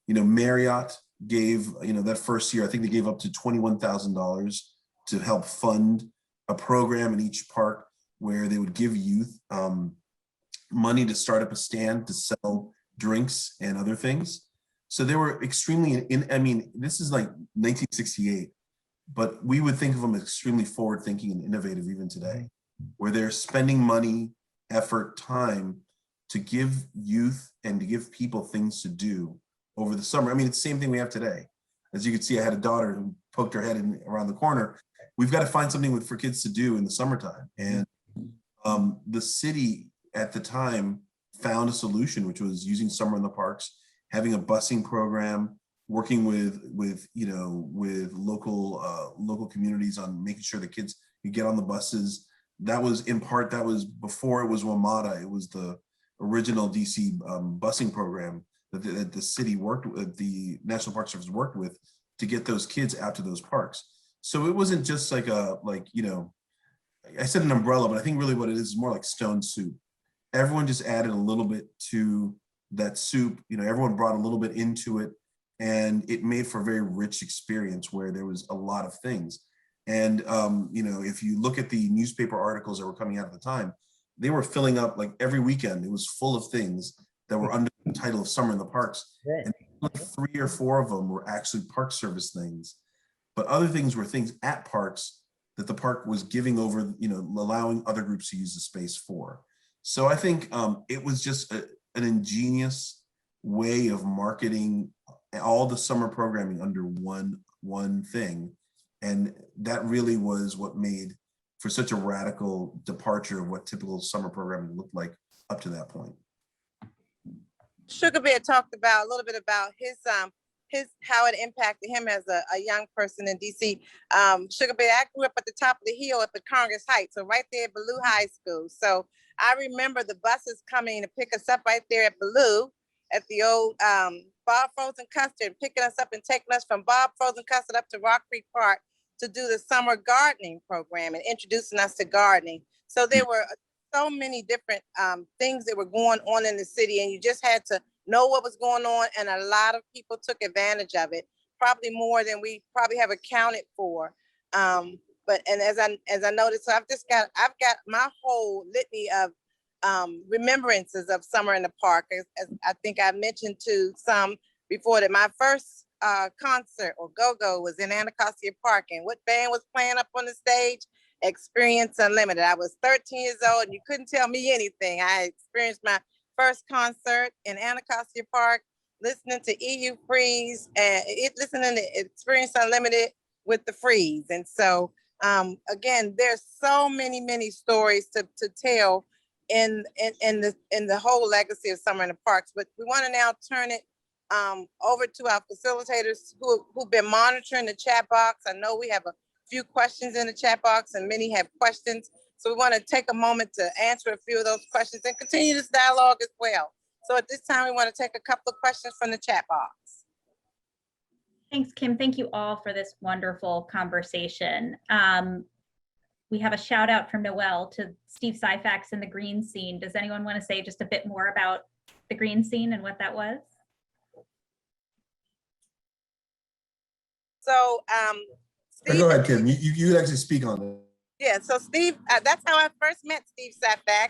Marriott gave that first year I think they gave up to $21,000 to help fund a program in each park where they would give youth money to start up a stand to sell drinks and other things. So they were extremely this is like 1968, but we would think of them as extremely forward thinking and innovative even today, where they're spending money, effort, time to give youth and to give people things to do over the summer. It's the same thing we have today. As you can see, I had a daughter who poked her head in around the corner. We've got to find something for kids to do in the summertime. And the city at the time found a solution, which was using summer in the parks, having a busing program, working with local communities on making sure the kids could get on the buses. That was before it was WMATA. It was the original DC busing program that the city worked with, the National Park Service worked with to get those kids out to those parks. So it wasn't just like I said an umbrella, but I think really what it is more like stone soup. Everyone just added a little bit to that soup. Everyone brought a little bit into it, and it made for a very rich experience where there was a lot of things. And if you look at the newspaper articles that were coming out at the time, they were filling up like every weekend. It was full of things that were under the title of Summer in the Parks. Right. And 3 or 4 of them were actually Park Service things, but other things were things at parks that the park was giving over, allowing other groups to use the space for. So I think it was just an ingenious way of marketing all the summer programming under one thing. And that really was what made for such a radical departure of what typical summer programming looked like up to that point. Sugar Bear talked about a little bit about his how it impacted him as a young person in DC. Sugar Bear, I grew up at the top of the hill at the Congress Heights, so right there at Ballou High School. So I remember the buses coming to pick us up right there at Ballou at the old Bob Frozen Custard, picking us up and taking us from Bob Frozen Custard up to Rock Creek Park to do the summer gardening program and introducing us to gardening. So there were so many different things that were going on in the city, and you just had to know what was going on, and a lot of people took advantage of it, probably more than we probably have accounted for. But as I noticed, so I've got my whole litany of remembrances of summer in the park. As I think I mentioned to some before, that my first concert or go-go was in Anacostia Park, and what band was playing up on the stage? Experience Unlimited. I was 13 years old and you couldn't tell me anything. I experienced my first concert in Anacostia Park, listening to EU Freeze and listening to Experience Unlimited with the Freeze. And so again, there's so many stories to tell in the whole legacy of Summer in the Parks. But we want to now turn it over to our facilitators who've been monitoring the chat box. I know we have a few questions in the chat box and many have questions. So we want to take a moment to answer a few of those questions and continue this dialogue as well. So at this time, we want to take a couple of questions from the chat box. Thanks, Kym. Thank you all for this wonderful conversation. We have a shout out from Noel to Steve Syfax and the green scene. Does anyone want to say just a bit more about the green scene and what that was? So, Steve, go ahead, Kym. You could actually speak on it. Yeah, so Steve, that's how I first met Steve Syfax.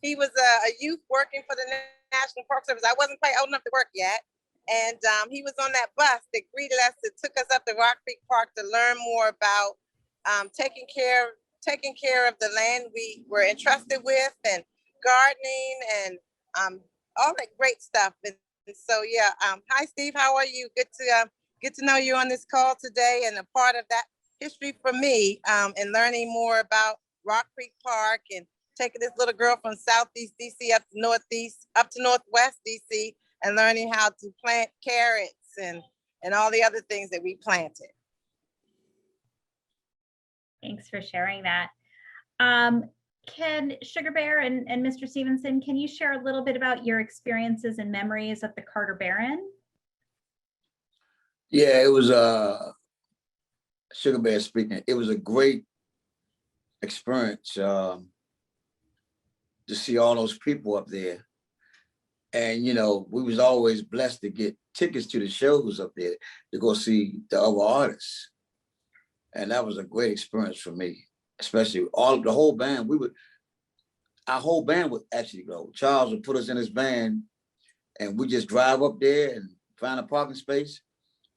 He was a youth working for the National Park Service. I wasn't quite old enough to work yet. And he was on that bus that greeted us, that took us up to Rock Creek Park to learn more about taking care of the land we were entrusted with, and gardening and all that great stuff. And So yeah, hi Steve, how are you? Good to get to know you on this call today, and a part of that history for me, and learning more about Rock Creek Park, and taking this little girl from Southeast DC up to Northwest DC, and learning how to plant carrots and all the other things that we planted. Thanks for sharing that. Can Sugar Bear and Mr. Stephenson, can you share a little bit about your experiences and memories of the Carter Barron? Yeah, it was Sugar Bear speaking. It was a great experience to see all those people up there. And, you know, we was always blessed to get tickets to the shows up there to go see the other artists. And that was a great experience for me, especially the whole band. Our whole band would actually go. Charles would put us in his van and we just drive up there and find a parking space.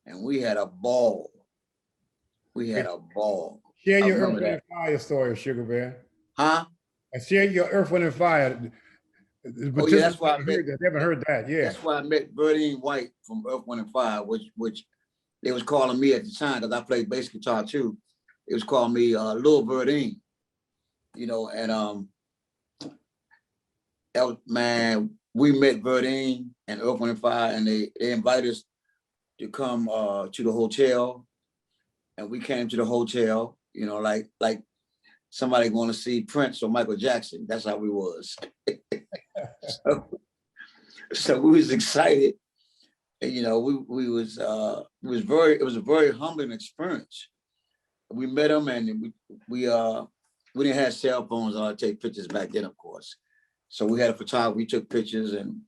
And we had a ball. We had a ball. Share your Earth, Wind, and Fire story, Sugar Bear. Huh? And share your Earth, Wind, and Fire. Oh, yeah, that's why they haven't heard that. Yeah. That's why I met Meridian White from Earth, Wind, and Fire, which they was calling me at the time, because I played bass guitar too. It was calling me Lil Birdine, you know, and that was, man, we met Birdine and Earth, Wind, and Fire, and they invited us to come to the hotel, and we came to the hotel, you know, like somebody going to see Prince or Michael Jackson. That's how we was. So we was excited, and you know, it was a very humbling experience. We met them, and we didn't have cell phones to take pictures back then, of course. So we had a photographer. We took pictures, and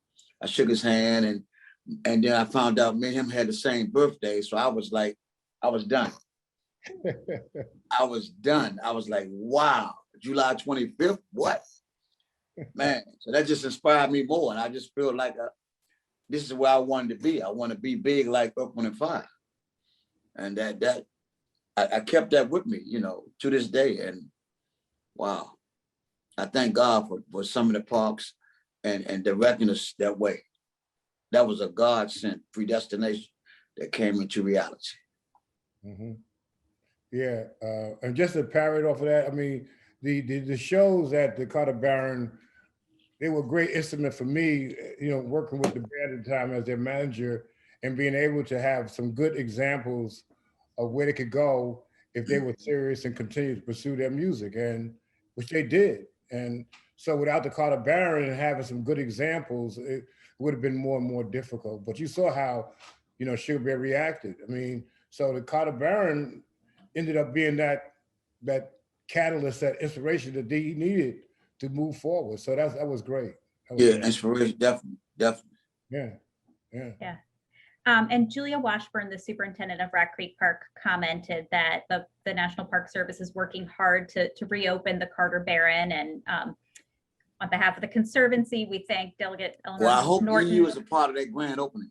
I shook his hand, and then I found out me and him had the same birthday. So I was like, I was done. I was done. I was like, wow, July 25th, what? Man, so that just inspired me more. And I just feel like this is where I wanted to be. I want to be big like Earth, Wind, and Fire. And I kept that with me, you know, to this day. And wow, I thank God for some of the parks and directing us that way. That was a God-sent predestination that came into reality. Mm-hmm. Yeah, and just to parrot off of that, I mean, the shows at the Carter Barron, they were a great instrument for me, you know, working with the band at the time as their manager, and being able to have some good examples of where they could go if they were serious and continued to pursue their music, and which they did. And so without the Carter Barron and having some good examples, it would have been more and more difficult. But you saw how, you know, Sugar Bear reacted. I mean, so the Carter Barron ended up being that catalyst, that inspiration that he needed to move forward. So that was great. That was great. Inspiration, definitely. Yeah. And Julia Washburn, the superintendent of Rock Creek Park, commented that the National Park Service is working hard to reopen the Carter Barron. And on behalf of the Conservancy, we thank Delegate Eleanor Well, I hope Norton. EU was a part of that grand opening.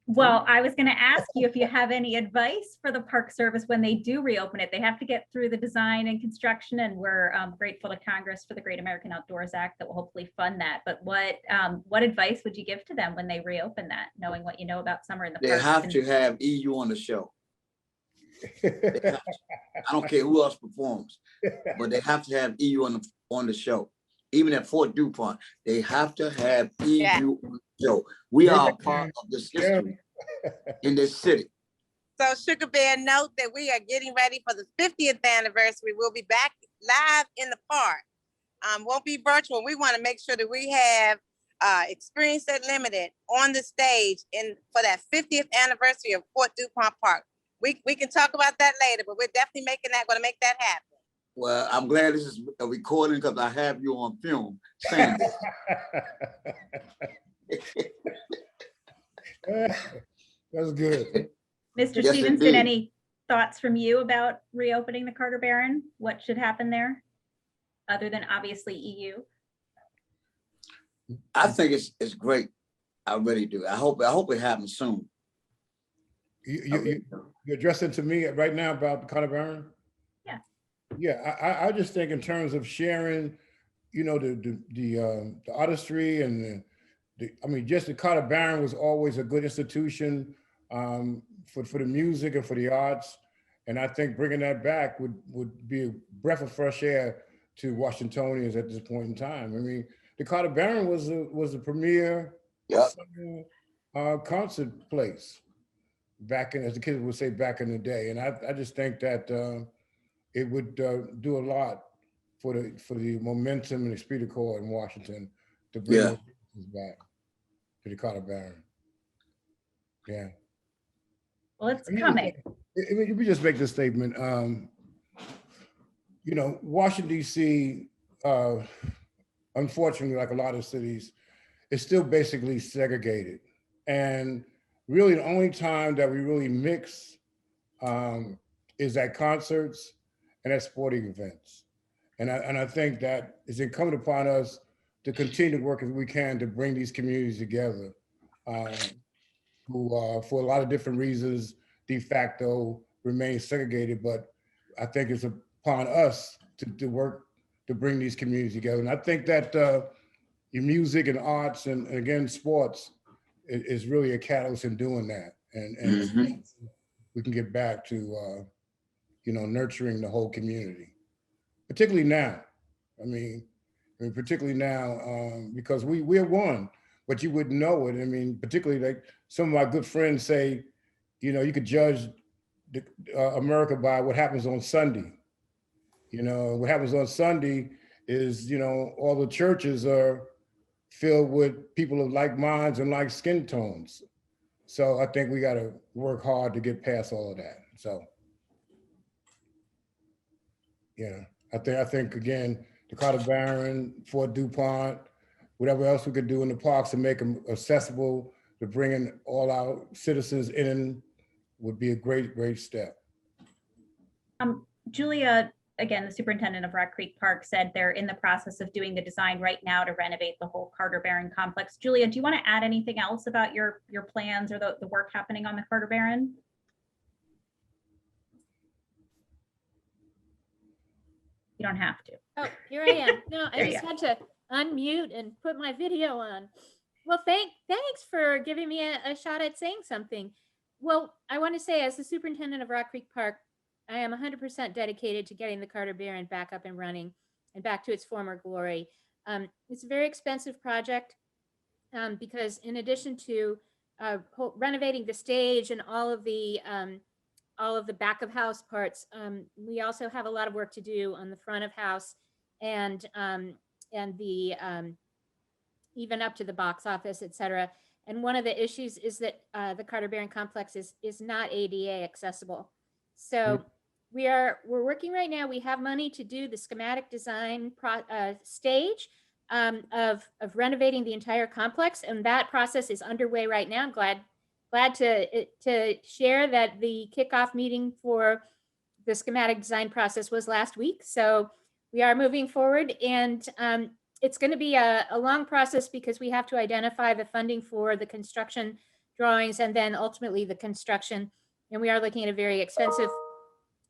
Well, I was going to ask you if you have any advice for the Park Service when they do reopen it. They have to get through the design and construction, and we're grateful to Congress for the Great American Outdoors Act that will hopefully fund that. But what advice would you give to them when they reopen that, knowing what you know about summer in the park? They have to have EU on the show. I don't care who else performs, but they have to have EU on the show. Even at Fort DuPont, they have to have EU on the show. We are a part of this history in this city. So Sugar Bear, note that we are getting ready for the 50th anniversary. We'll be back live in the park. Won't be virtual. We want to make sure that we have Experience Unlimited on the stage for that 50th anniversary of Fort DuPont Park. We can talk about that later, but we're definitely going to make that happen. Well, I'm glad this is a recording because I have you on film saying this. That's good. Mr. Yes, Stephenson, indeed. Any thoughts from you about reopening the Carter Barron? What should happen there, other than obviously EU? I think it's great. I really do. I hope it happens soon. You're addressing to me right now about the Carter Barron? Yeah, I just think in terms of sharing, you know, the artistry and just the Carter Barron was always a good institution for the music and for the arts. And I think bringing that back would be a breath of fresh air to Washingtonians at this point in time. I mean, the Carter Barron was the premier concert place back in, as the kids would say, back in the day. And I just think that it would do a lot for the momentum and esprit de corps in Washington to bring those things back to the Carter Barron. Yeah. Well, it's coming. Let me just make this statement. You know, Washington, D.C., unfortunately, like a lot of cities, is still basically segregated. And really the only time that we really mix is at concerts and at sporting events. And I think that it's incumbent upon us to continue to work as we can to bring these communities together, who for a lot of different reasons, de facto remain segregated. But I think it's upon us to work to bring these communities together. And I think that your music and arts and again, sports is really a catalyst in doing that. And we can get back to, you know, nurturing the whole community, particularly now. I mean, particularly now, because we're one, but you wouldn't know it. I mean, particularly like some of my good friends say, you know, you could judge America by what happens on Sunday. You know, what happens on Sunday is, you know, all the churches are filled with people of like minds and like skin tones. So I think we got to work hard to get past all of that. So, yeah, I think again, the Carter Barron, Fort DuPont, whatever else we could do in the parks to make them accessible to bringing all our citizens in would be a great step. Julia, again, the superintendent of Rock Creek Park, said they're in the process of doing the design right now to renovate the whole Carter Barron complex. Julia, do you want to add anything else about your plans or the work happening on the Carter Barron? You don't have to. Oh, here I am. No, I just had to unmute and put my video on. Well, thanks for giving me a shot at saying something. Well, I want to say, as the superintendent of Rock Creek Park, I am 100% dedicated to getting the Carter Barron back up and running and back to its former glory. It's a very expensive project because in addition to renovating the stage and all of the back of house parts, we also have a lot of work to do on the front of house and the even up to the box office, et cetera. And one of the issues is that the Carter Barron complex is not ADA accessible. So we're working right now. We have money to do the schematic design stage of renovating the entire complex, and that process is underway right now. I'm glad to share that the kickoff meeting for the schematic design process was last week. So we are moving forward, and it's going to be a long process because we have to identify the funding for the construction drawings and then ultimately the construction. And we are looking at a very expensive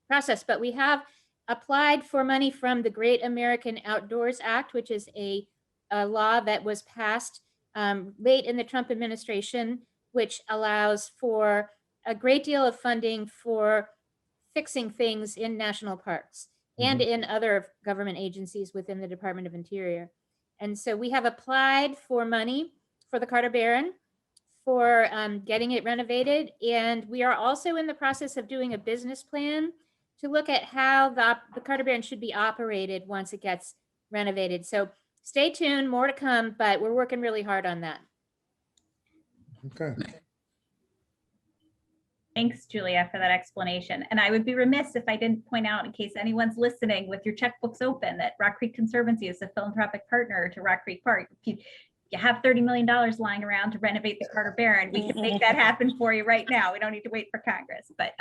process, but we have applied for money from the Great American Outdoors Act, which is a law that was passed late in the Trump administration, which allows for a great deal of funding for fixing things in national parks and in other government agencies within the Department of Interior. And so we have applied for money for the Carter Barron for getting it renovated. And we are also in the process of doing a business plan to look at how the Carter Barron should be operated once it gets renovated. So stay tuned, more to come, but we're working really hard on that. Okay. Thanks, Julia, for that explanation. And I would be remiss if I didn't point out, in case anyone's listening with your checkbooks open, that Rock Creek Conservancy is a philanthropic partner to Rock Creek Park. If you have $30 million lying around to renovate the Carter Barron, we can make that happen for you right now. We don't need to wait for Congress, but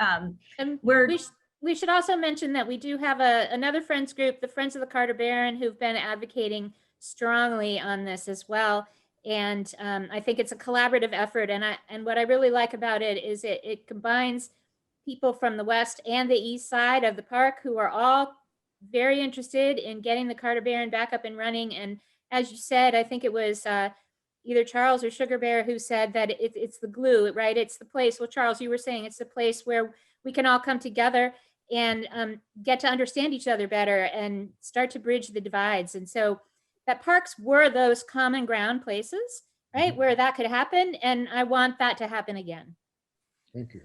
we should also mention that we do have another friends group, the Friends of the Carter Barron, who've been advocating strongly on this as well. And I think it's a collaborative effort. And what I really like about it is it combines people from the west and the east side of the park who are all very interested in getting the Carter Barron back up and running. And as you said, I think it was either Charles or Sugar Bear who said that it's the glue, right? It's the place. Well, Charles, you were saying it's the place where we can all come together and get to understand each other better and start to bridge the divides. And so that parks were those common ground places, right, where that could happen. And I want that to happen again. Thank you.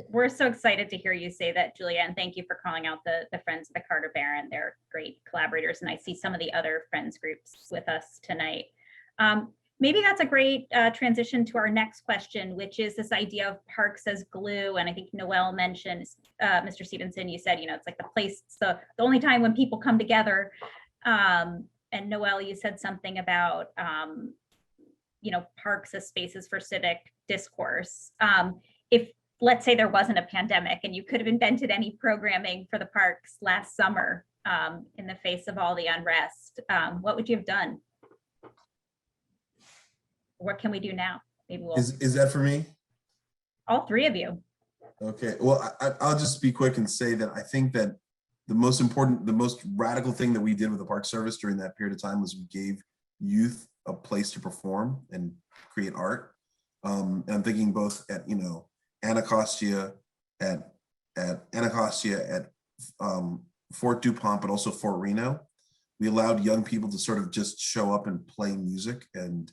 We're so excited to hear you say that, Julia, and thank you for calling out the Friends of the Carter Barron. They're great collaborators, and I see some of the other Friends groups with us tonight. Maybe that's a great transition to our next question, which is this idea of parks as glue. And I think Noel mentioned, Mr. Stephenson, you said, it's like the place, the only time when people come together. And Noel, you said something about, parks as spaces for civic discourse. If, let's say there wasn't a pandemic and you could have invented any programming for the parks last summer in the face of all the unrest, what would you have done? What can we do now? Maybe we'll. Is that for me? All three of you. Okay, well, I'll just be quick and say that I think that the most radical thing that we did with the Park Service during that period of time was we gave youth a place to perform and create art. And I'm thinking both at, Anacostia, at Fort DuPont, but also Fort Reno. We allowed young people to sort of just show up and play music and,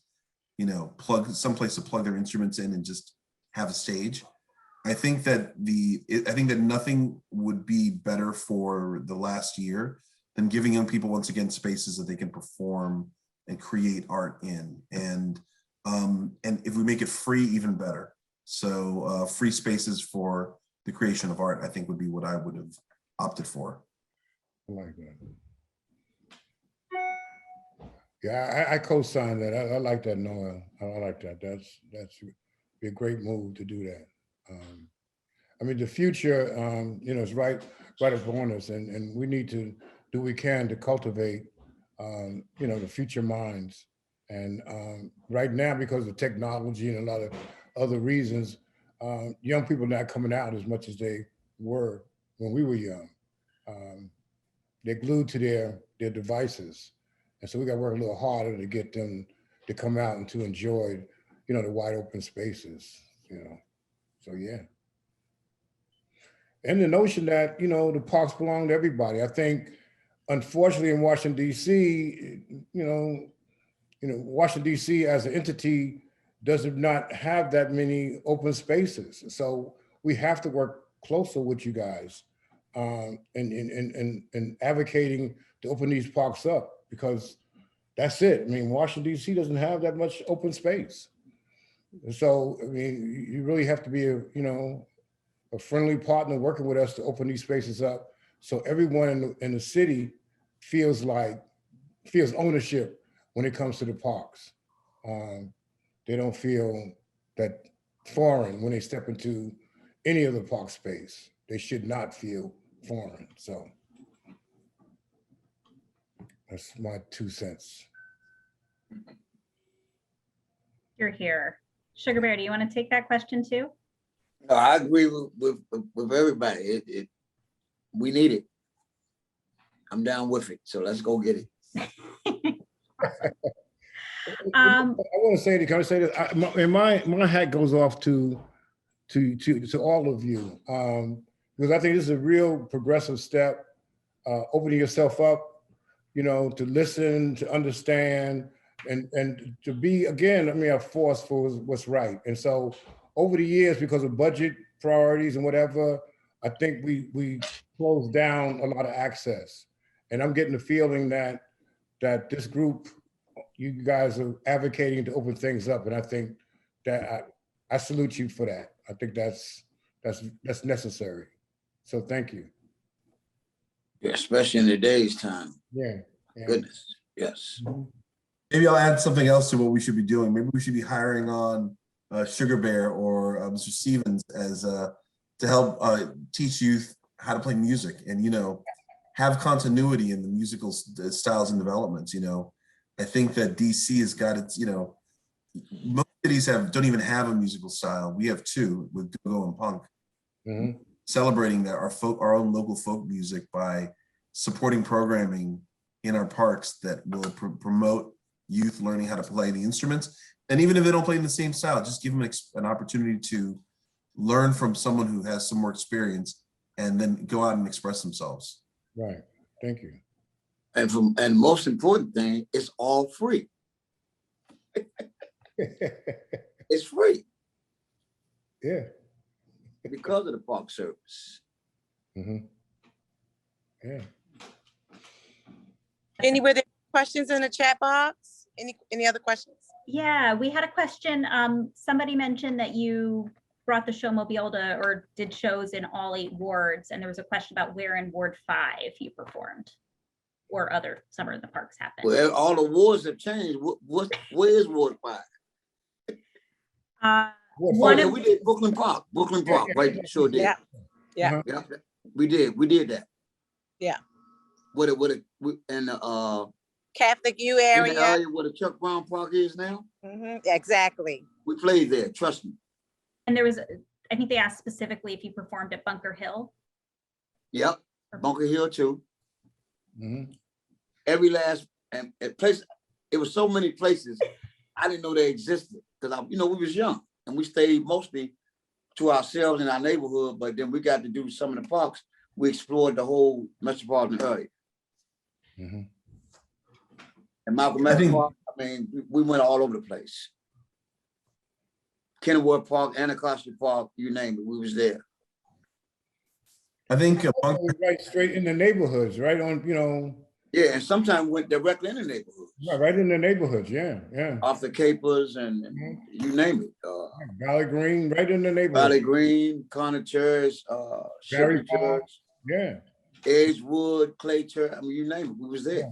plug someplace to plug their instruments in and just have a stage. I think that nothing would be better for the last year than giving young people once again spaces that they can perform and create art in. And if we make it free, even better. So free spaces for the creation of art, I think would be what I would have opted for. I like that. Yeah, I co-sign that. I like that, Noel. I like that. That's be a great move to do that. I mean, the future, is right upon us, and we need to do what we can to cultivate, the future minds. And right now, because of technology and a lot of other reasons, young people are not coming out as much as they were when we were young. They're glued to their devices. And so we got to work a little harder to get them to come out and to enjoy, the wide open spaces, So, yeah. And the notion that, the parks belong to everybody. I think, unfortunately, in Washington, D.C., Washington, D.C. as an entity does not have that many open spaces. So we have to work closer with you guys and advocating to open these parks up, because that's it. I mean, Washington, D.C. doesn't have that much open space. So, I mean, you really have to be a friendly partner working with us to open these spaces up, so everyone in the city feels ownership when it comes to the parks. They don't feel that foreign when they step into any of the park space. They should not feel foreign. So that's my 2 cents. You're here. Sugar Bear, do you want to take that question too? No, I agree with everybody. We need it. I'm down with it. So let's go get it. I want to say, can I say that? My hat goes off to all of you, because I think this is a real progressive step, opening yourself up, to listen, to understand, and to be, again, a force for what's right. And so over the years, because of budget priorities and whatever, I think we closed down a lot of access. And I'm getting the feeling that this group, you guys are advocating to open things up. And I think that I salute you for that. I think that's necessary. So thank you. Yeah, especially in today's time. Yeah. Goodness, yes. Maybe I'll add something else to what we should be doing. Maybe we should be hiring on Sugar Bear or Mr. Stevens as to help teach youth how to play music and, have continuity in the musical styles and developments. I think that DC has got its, most cities don't even have a musical style. We have two with go-go and punk. Celebrating that our own local folk music by supporting programming in our parks that will promote youth learning how to play the instruments. And even if they don't play in the same style, just give them an opportunity to learn from someone who has some more experience and then go out and express themselves. Right. Thank you. And most important thing, it's all free. It's free. Yeah. Because of the Park Service. Mm-hmm. Yeah. Any other questions in the chat box? Any other questions? Yeah, we had a question. Somebody mentioned that you brought the showmobile to, or did shows in all 8 wards, and there was a question about where in Ward 5 you performed, or other Summer in the Parks happened. Well, all the wards have changed. Where is Ward 5? We did Brooklyn Park. Right? Sure did. Yeah. Yeah. Uh-huh. Yeah, we did that. Yeah. And Catholic U in the area. area where the Chuck Brown Park is now, Exactly. we played there. Trust me. And there was, I think they asked specifically if you performed at Bunker Hill. Yep, Bunker Hill too. Mm-hmm. Every last and place. It was so many places I didn't know they existed because we was young and we stayed mostly to ourselves in our neighborhood. But then we got to do some of the parks. We explored the whole metropolitan area. Mm-hmm. And Malcolm X Park, we went all over the place. Kenilworth Park, Anacostia Park, you name it, we was there. I think Right straight in the neighborhoods, right on, Yeah, and sometimes we went directly in the neighborhoods. right in the neighborhoods, yeah. Off the capers and you name it. Valley Green, right in the neighborhood. Valley Green, Connor Church, Shipley Church, yeah. Edgewood, Clay Church, you name it, we was there.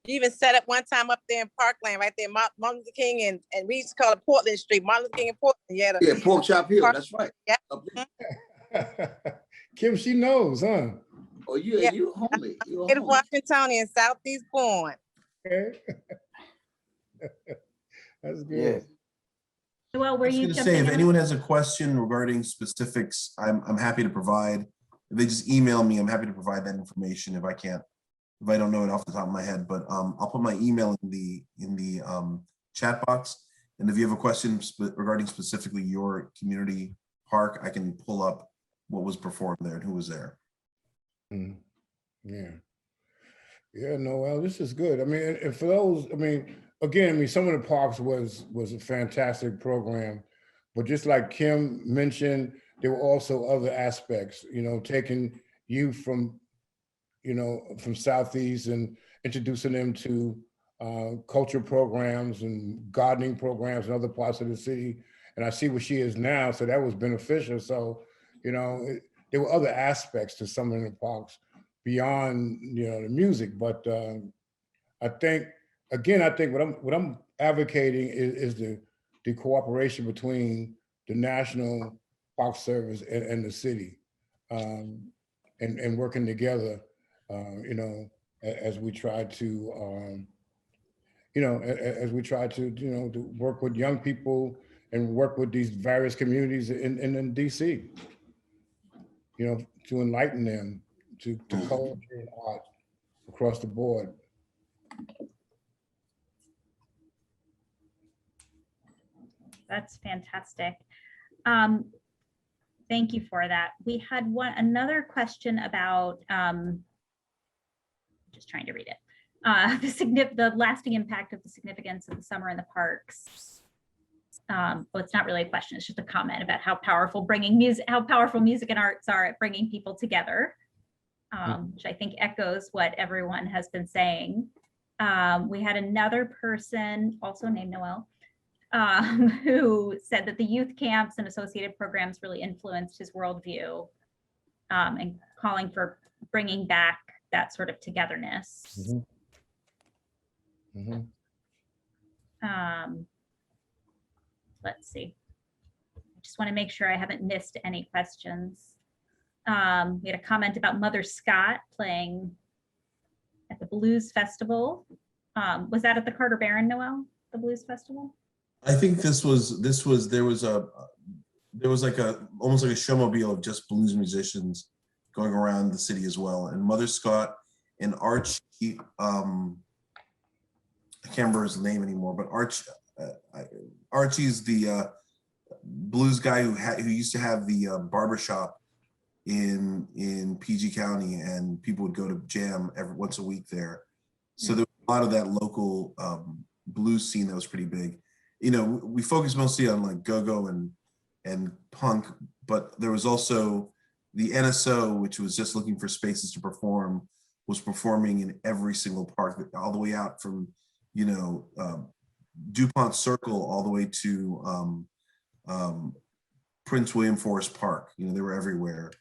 You even set up one time up there in Parkland, right there, Martin Luther King, and we used to call it Portland Street, Martin Luther King and Portland. Yeah, Pork Chop Hill, that's right. Yeah. Kim, she knows, huh? Oh, you homie. It's Washingtonian, Southeast born. Okay. That's good. Yeah. Well, were I was you going to say, if jumping in? anyone has a question regarding specifics, I'm happy to provide. If they just email me, I'm happy to provide that information if I don't know it off the top of my head. But I'll put my email in the chat box. And if you have a question regarding specifically your community park, I can pull up what was performed there and who was there. Mm. Yeah. Yeah, Noel, this is good. And for those, again, some of the parks was a fantastic program, but just like Kim mentioned, there were also other aspects, taking youth from Southeast and introducing them to culture programs and gardening programs in other parts of the city. And I see where she is now, so that was beneficial. So, there were other aspects to some of the parks beyond, the music. But I think what I'm advocating is the cooperation between the National Park Service and the city, and working together, as we try to, to work with young people and work with these various communities in DC, to enlighten them to culture and art across the board. That's fantastic. Thank you for that. We had another question about, just trying to read it, the lasting impact of the significance of the summer in the parks. Well, it's not really a question, it's just a comment about how powerful music and arts are at bringing people together, which I think echoes what everyone has been saying. We had another person, also named Noel, who said that the youth camps and associated programs really influenced his worldview, and calling for bringing back that sort of togetherness. Mm-hmm. Mm-hmm. Let's see. I just want to make sure I haven't missed any questions. We had a comment about Mother Scott playing at the Blues Festival. Was that at the Carter Barron, Noel, the Blues Festival? I think there was almost like a showmobile of just blues musicians going around the city as well. And Mother Scott and Archie, I I can't remember his name anymore, but Archie's the blues guy who used to have the barbershop in PG County, and people would go to jam once a week there. So there was a lot of that local blues scene that was pretty big. You know, we focused mostly on like go-go and punk, but there was also the NSO, which was just looking for spaces to perform, was performing in every single park, all the way out from, you know, DuPont Circle all the way to Prince William Forest Park. You know, they were everywhere.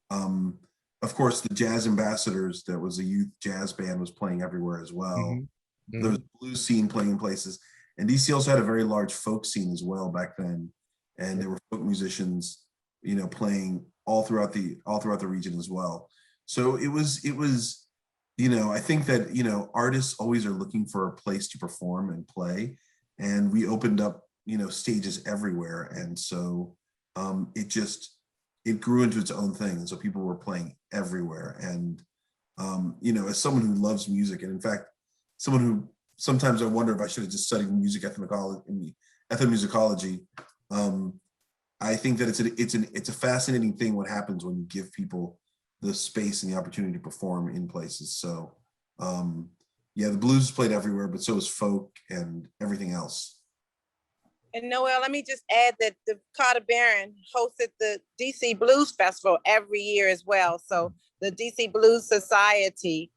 Of course, the Jazz Ambassadors, that was a youth jazz band, was playing everywhere as well. Mm-hmm. There was a blues scene playing in places. And DC also had a very large folk scene as well back then. And there were folk musicians, you know, playing all throughout the region as well. So it was, you know, I think that, you know, artists always are looking for a place to perform and play. And we opened up, you know, stages everywhere. And so it grew into its own thing. And so people were playing everywhere. And, you know, as someone who loves music, and in fact, someone who sometimes I wonder if I should have just studied music ethnomusicology. I think that it's a fascinating thing what happens when you give people the space and the opportunity to perform in places. So yeah, the blues is played everywhere, but so is folk and everything else. And Noel, let me just add that the Carter Barron hosted the DC Blues Festival every year as well. So the DC Blues Society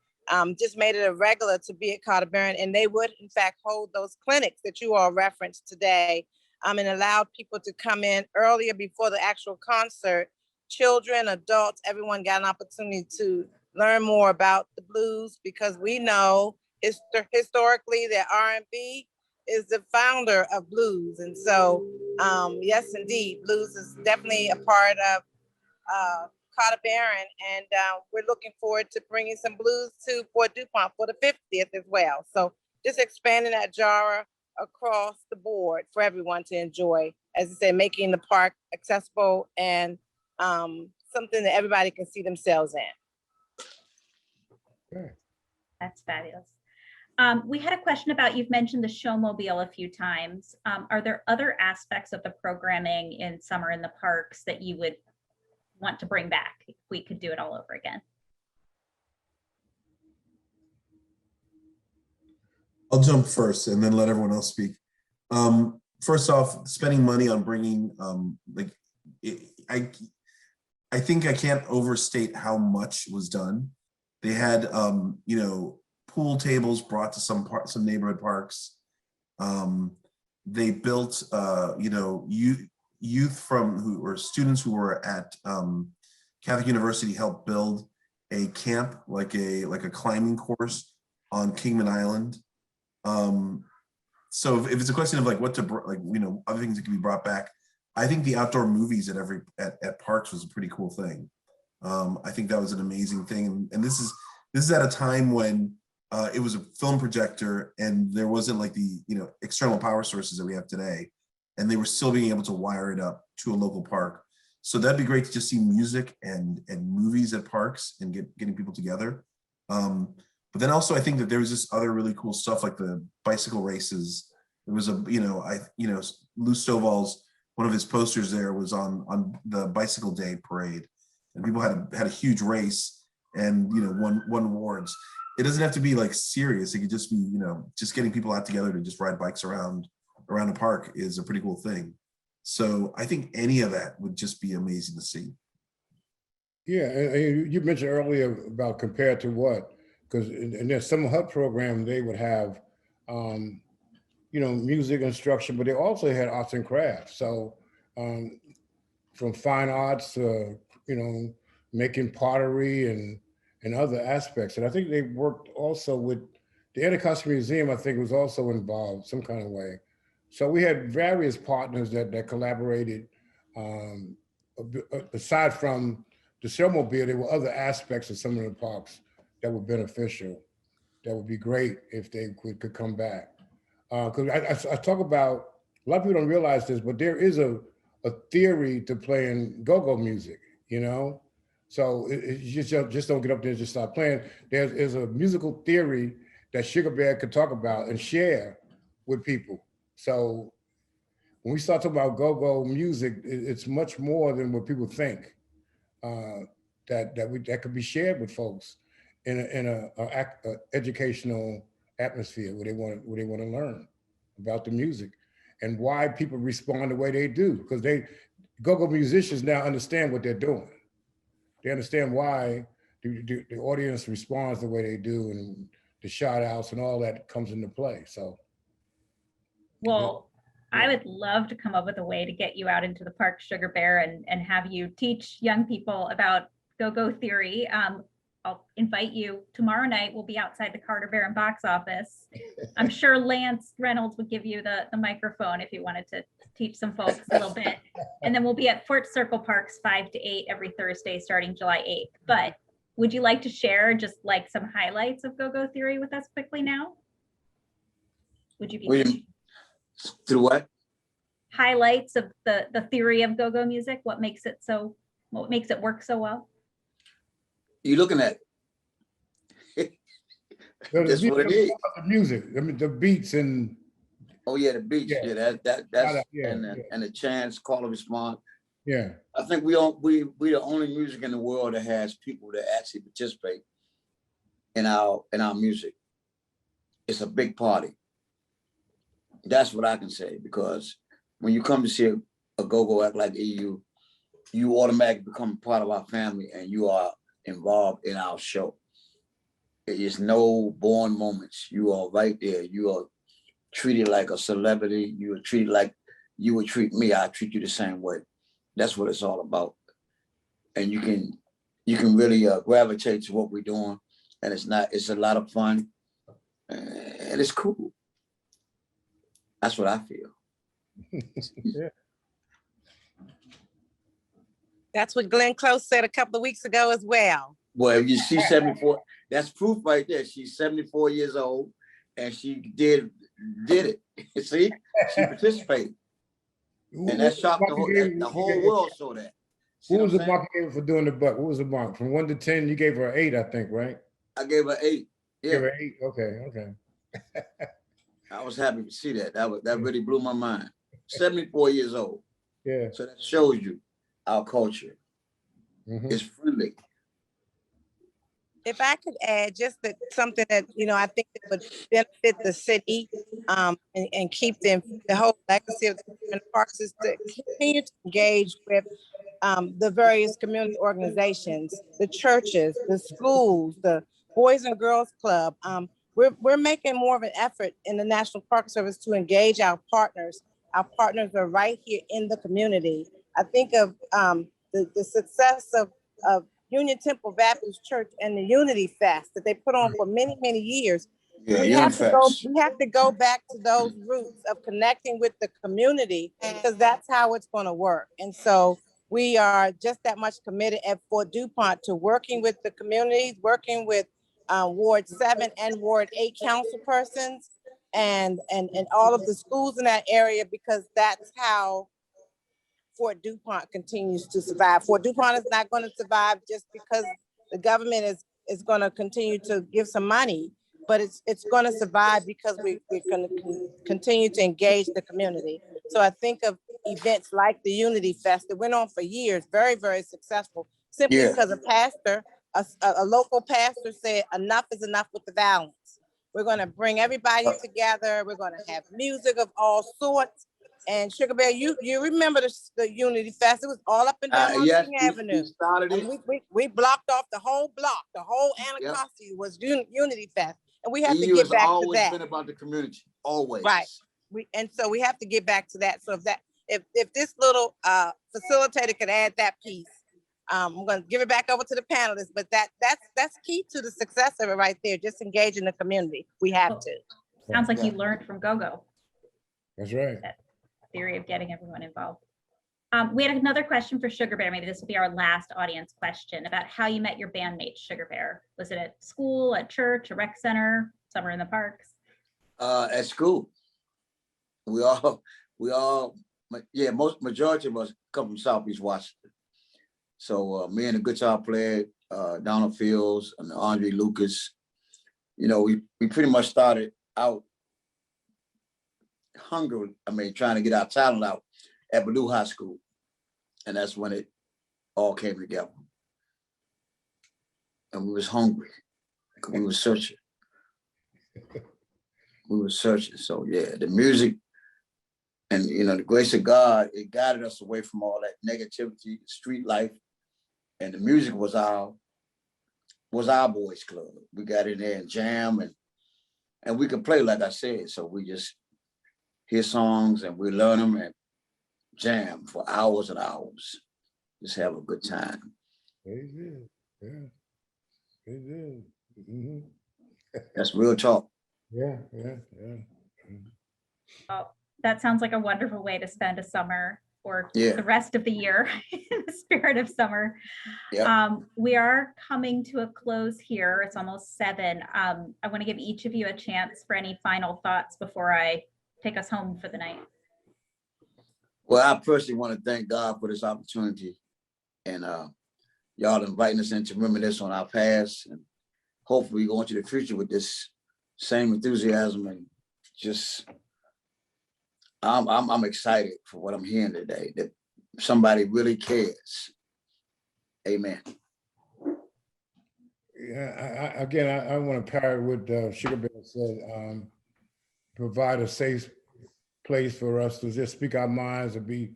just made it a regular to be at Carter Barron, and they would in fact hold those clinics that you all referenced today, and allowed people to come in earlier before the actual concert. Children, adults, everyone got an opportunity to learn more about the blues, because we know historically that R&B is the founder of blues. And so, yes, indeed, blues is definitely a part of Carter Barron, and we're looking forward to bringing some blues to Fort DuPont for the 50th as well. So just expanding that genre across the board for everyone to enjoy, as I said, making the park accessible and something that everybody can see themselves in. Okay. That's fabulous. We had a question about, you've mentioned the Showmobile a few times. Are there other aspects of the programming in summer in the parks that you would want to bring back if we could do it all over again? I'll jump first and then let everyone else speak. First off, spending money on bringing, I think I can't overstate how much was done. They had, you know, pool tables brought to some neighborhood parks. They built, you know, youth or students who were at Catholic University helped build a camp, like a climbing course on Kingman Island. So if it's a question of like what to, like, you know, other things that can be brought back, I think the outdoor movies at parks was a pretty cool thing. I think that was an amazing thing. And this is at a time when it was a film projector and there wasn't like the, you know, external power sources that we have today. And they were still being able to wire it up to a local park. So that'd be great to just see music and movies at parks and getting people together. But then also I think that there was this other really cool stuff like the bicycle races. There was Lou Stovall's, one of his posters there was on the Bicycle Day parade, and people had a huge race and, you know, won awards. It doesn't have to be like serious. It could just be, you know, just getting people out together to just ride bikes around a park is a pretty cool thing. So I think any of that would just be amazing to see. Yeah, and you mentioned earlier about compared to what, because in their summer hut program, they would have, you know, music instruction, but they also had arts and crafts. So from fine arts to, you know, making pottery and other aspects. And I think they worked also with the Anacostia Museum, I think was also involved some kind of way. So we had various partners that collaborated. Aside from the Showmobile, there were other aspects of some of the parks that were beneficial. That would be great if they could come back. Because I talk about, a lot of people don't realize this, but there is a theory to playing go-go music, you know? So you just don't get up there and just start playing. There's a musical theory, that Sugar Bear could talk about and share with people. So when we start talking about go-go music, it's much more than what people think. That could be shared with folks in a educational atmosphere where they want to learn about the music and why people respond the way they do, because go-go musicians now understand what they're doing. They understand why the audience responds the way they do, and the shout outs and all that comes into play. So, well, yeah. I would love to come up with a way to get you out into the park, Sugar Bear, and have you teach young people about go-go theory. I'll invite you tomorrow night. We'll be outside the Carter Barron box office. I'm sure Lance Reynolds would give you the microphone if you wanted to teach some folks a little bit. And then we'll be at Fort Circle Parks 5 to 8 every Thursday starting July 8th. But would you like to share just like some highlights of go-go theory with us quickly now? Would you be through what? Highlights of the theory of go-go music? What makes it work so well? You looking at it. That's what it is. The music, I mean, the beats and. Oh yeah, the beats. Yeah, that's yeah, and the chants, call and response. Yeah. I think we the only music in the world that has people that actually participate in our music. It's a big party. That's what I can say, because when you come to see a go-go act like EU, you automatically become part of our family and you are involved in our show. It is no born moments. You are right there. You are treated like a celebrity. You are treated like you would treat me. I treat you the same way. That's what it's all about. And you can really gravitate to what we're doing. And it's a lot of fun. And it's cool. That's what I feel. Yeah. That's what Glenn Close said a couple of weeks ago as well. Well, if you see 74, that's proof right there. She's 74 years old and she did it. See, she participated. And that shocked the whole world saw that. What was the mark you gave her for doing the buck? What was the mark? From 1 to 10, you gave her 8, I think, right? I gave her 8. Yeah. Gave her 8. Okay. I was happy to see that. That really blew my mind. 74 years old. Yeah. So that shows you our culture is friendly. If I could add just something that, I think that would benefit the city and keep the whole legacy of the parks is to continue to engage with the various community organizations, the churches, the schools, the Boys and Girls Club. We're making more of an effort in the National Park Service to engage our partners. Our partners are right here in the community. I think of the success of Union Temple Baptist Church and the Unity Fest that they put on for many, many years. Yeah, we have to go back to those roots of connecting with the community, because that's how it's going to work. And so we are just that much committed at Fort DuPont to working with the communities, working with Ward 7 and Ward 8 council persons and all of the schools in that area, because that's how Fort DuPont continues to survive. Fort DuPont is not going to survive just because the government is going to continue to give some money, but it's going to survive because we're going to continue to engage the community. So I think of events like the Unity Fest that went on for years, very, very successful, simply because a local pastor said, enough is enough with the violence. We're going to bring everybody together. We're going to have music of all sorts. And Sugar Bear, you remember the Unity Fest? It was all up and down King Avenue. We blocked off the whole block. The whole Anacostia was Unity Fest. And we have to get back to that. Always been about the community, always. Right. So we have to get back to that. So if this little facilitator could add that piece, I'm going to give it back over to the panelists. But that's key to the success of it right there. Just engage in the community. We have to. Sounds like you learned from go-go. That's right. That theory of getting everyone involved. We had another question for Sugar Bear. Maybe this will be our last audience question about how you met your bandmates, Sugar Bear. Was it at school, at church, a rec center, somewhere in the parks? At school. We all, majority of us come from Southeast Washington. So me and the guitar player, Donald Fields and Andre Lucas, we pretty much started out hungry. Trying to get our talent out at Purdue High School. And that's when it all came together. And we was hungry. We were searching. So yeah, the music and the grace of God, it guided us away from all that negativity, street life. And the music was our boys club. We got in there and jam and we could play, like I said. So we just hear songs and we learn them and jam for hours and hours. Just have a good time. Very good. Yeah. Very good. Mm-hmm. That's real talk. Yeah. Well, that sounds like a wonderful way to spend a summer or Yeah. the rest of the year in the spirit of summer. Yeah. We are coming to a close here. It's almost 7. I want to give each of you a chance for any final thoughts before I take us home for the night. Well, I personally want to thank God for this opportunity and y'all inviting us in to reminisce on our past, and hopefully go into the future with this same enthusiasm and just I'm excited for what I'm hearing today, that somebody really cares. Amen. Yeah, I want to parrot what Sugar Bear said, provide a safe place for us to just speak our minds and be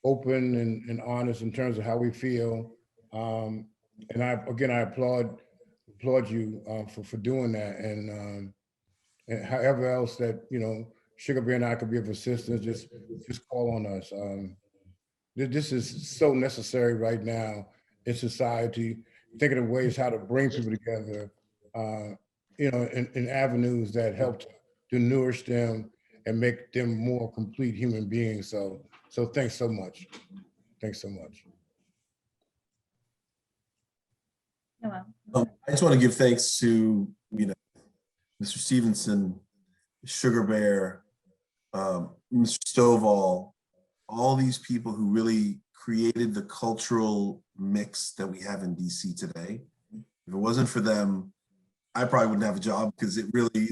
open and honest in terms of how we feel. And I applaud you for doing that. And however else that, Sugar Bear and I could be of assistance, just call on us. This is so necessary right now in society, thinking of ways how to bring people together, in avenues that help to nourish them and make them more complete human beings. So thanks so much. Thanks so much. Noel. I just want to give thanks to, Mr. Stephenson, Sugar Bear, Mr. Stovall, all these people who really created the cultural mix that we have in DC today. If it wasn't for them, I probably wouldn't have a job, because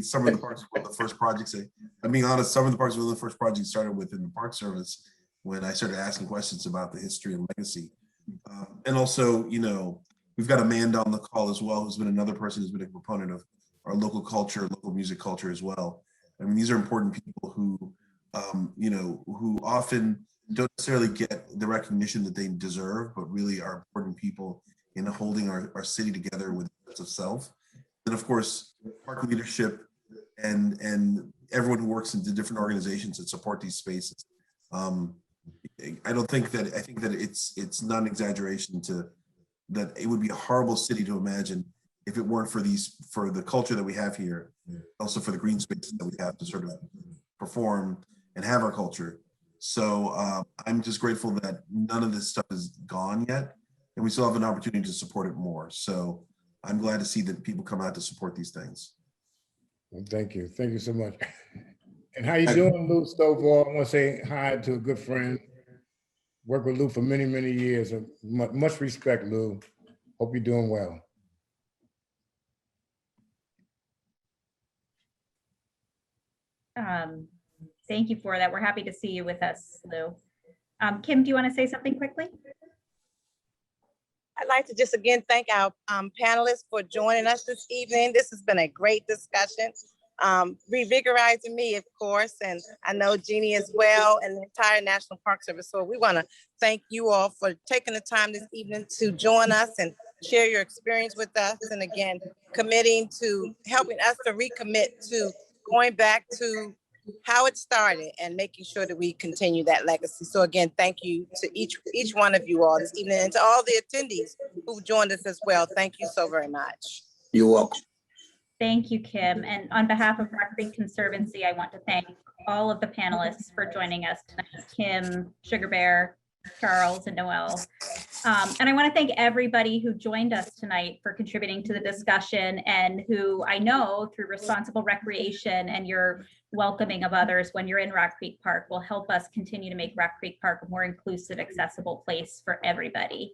some of the parks were the first projects. I'm being honest, some of the parks were the first projects started within the Park Service when I started asking questions about the history and legacy. And also, we've got Amanda on the call as well, who's been another person who's been a proponent of our local culture, local music culture as well. These are important people who, who often don't necessarily get the recognition that they deserve, but really are important people in holding our city together with a sense of self. And of course, park leadership and everyone who works in the different organizations that support these spaces. I think that it's not an exaggeration that it would be a horrible city to imagine if it weren't for the culture that we have here, also for the green spaces that we have to sort of perform and have our culture. So I'm just grateful that none of this stuff is gone yet, and we still have an opportunity to support it more. So I'm glad to see that people come out to support these things. Well, thank you so much. And how you doing, Lou Stovall? I want to say hi to a good friend. Worked with Lou for many, many years. Much respect, Lou. Hope you're doing well. Thank you for that. We're happy to see you with us, Lou. Kym, do you want to say something quickly? I'd like to just again thank our panelists for joining us this evening. This has been a great discussion, revigorizing me, of course, and I know Jeannie as well, and the entire National Park Service. So we want to thank you all for taking the time this evening to join us and share your experience with us, and again, committing to helping us to recommit to going back to how it started and making sure that we continue that legacy. So again, thank you to each one of you all this evening, and to all the attendees who've joined us as well. Thank you so very much. You're welcome. Thank you, Kym. And on behalf of Rock Creek Conservancy, I want to thank all of the panelists for joining us tonight: Kym, Sugar Bear, Charles, and Noel. And I want to thank everybody who joined us tonight for contributing to the discussion, and who I know through responsible recreation and your welcoming of others when you're in Rock Creek Park will help us continue to make Rock Creek Park a more inclusive, accessible place for everybody.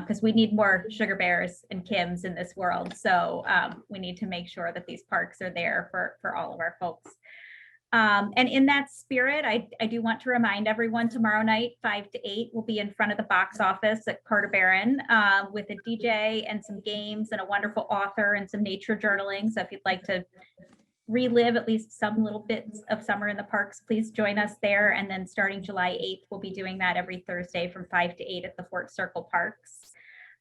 because we need more sugar bears and Kyms in this world. So we need to make sure that these parks are there for all of our folks. And in that spirit, I do want to remind everyone tomorrow night, 5 to 8, we'll be in front of the box office at Carter Barron with a DJ and some games and a wonderful author and some nature journaling. So if you'd like to relive at least some little bits of summer in the parks, please join us there. And then starting July 8th, we'll be doing that every Thursday from 5 to 8 at the Fort Circle Parks.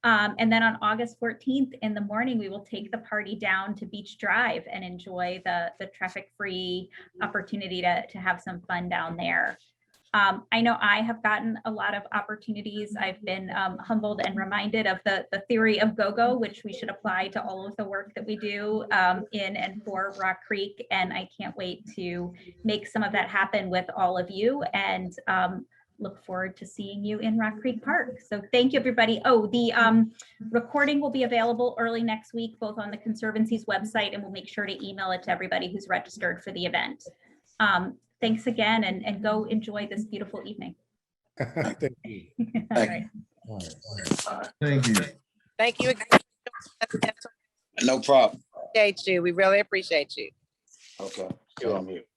And then on August 14th in the morning, we will take the party down to Beach Drive and enjoy the traffic-free opportunity to have some fun down there. I know I have gotten a lot of opportunities. I've been humbled and reminded of the theory of go-go, which we should apply to all of the work that we do in and for Rock Creek. And I can't wait to make some of that happen with all of you, and look forward to seeing you in Rock Creek Park. So thank you, everybody. Oh, the recording will be available early next week, both on the Conservancy's website, and we'll make sure to email it to everybody who's registered for the event. Thanks again, and go enjoy this beautiful evening. Thank you. All right. All right. Thank you. Thank you again. No problem. Appreciate you. We really appreciate you. Okay. Still on mute.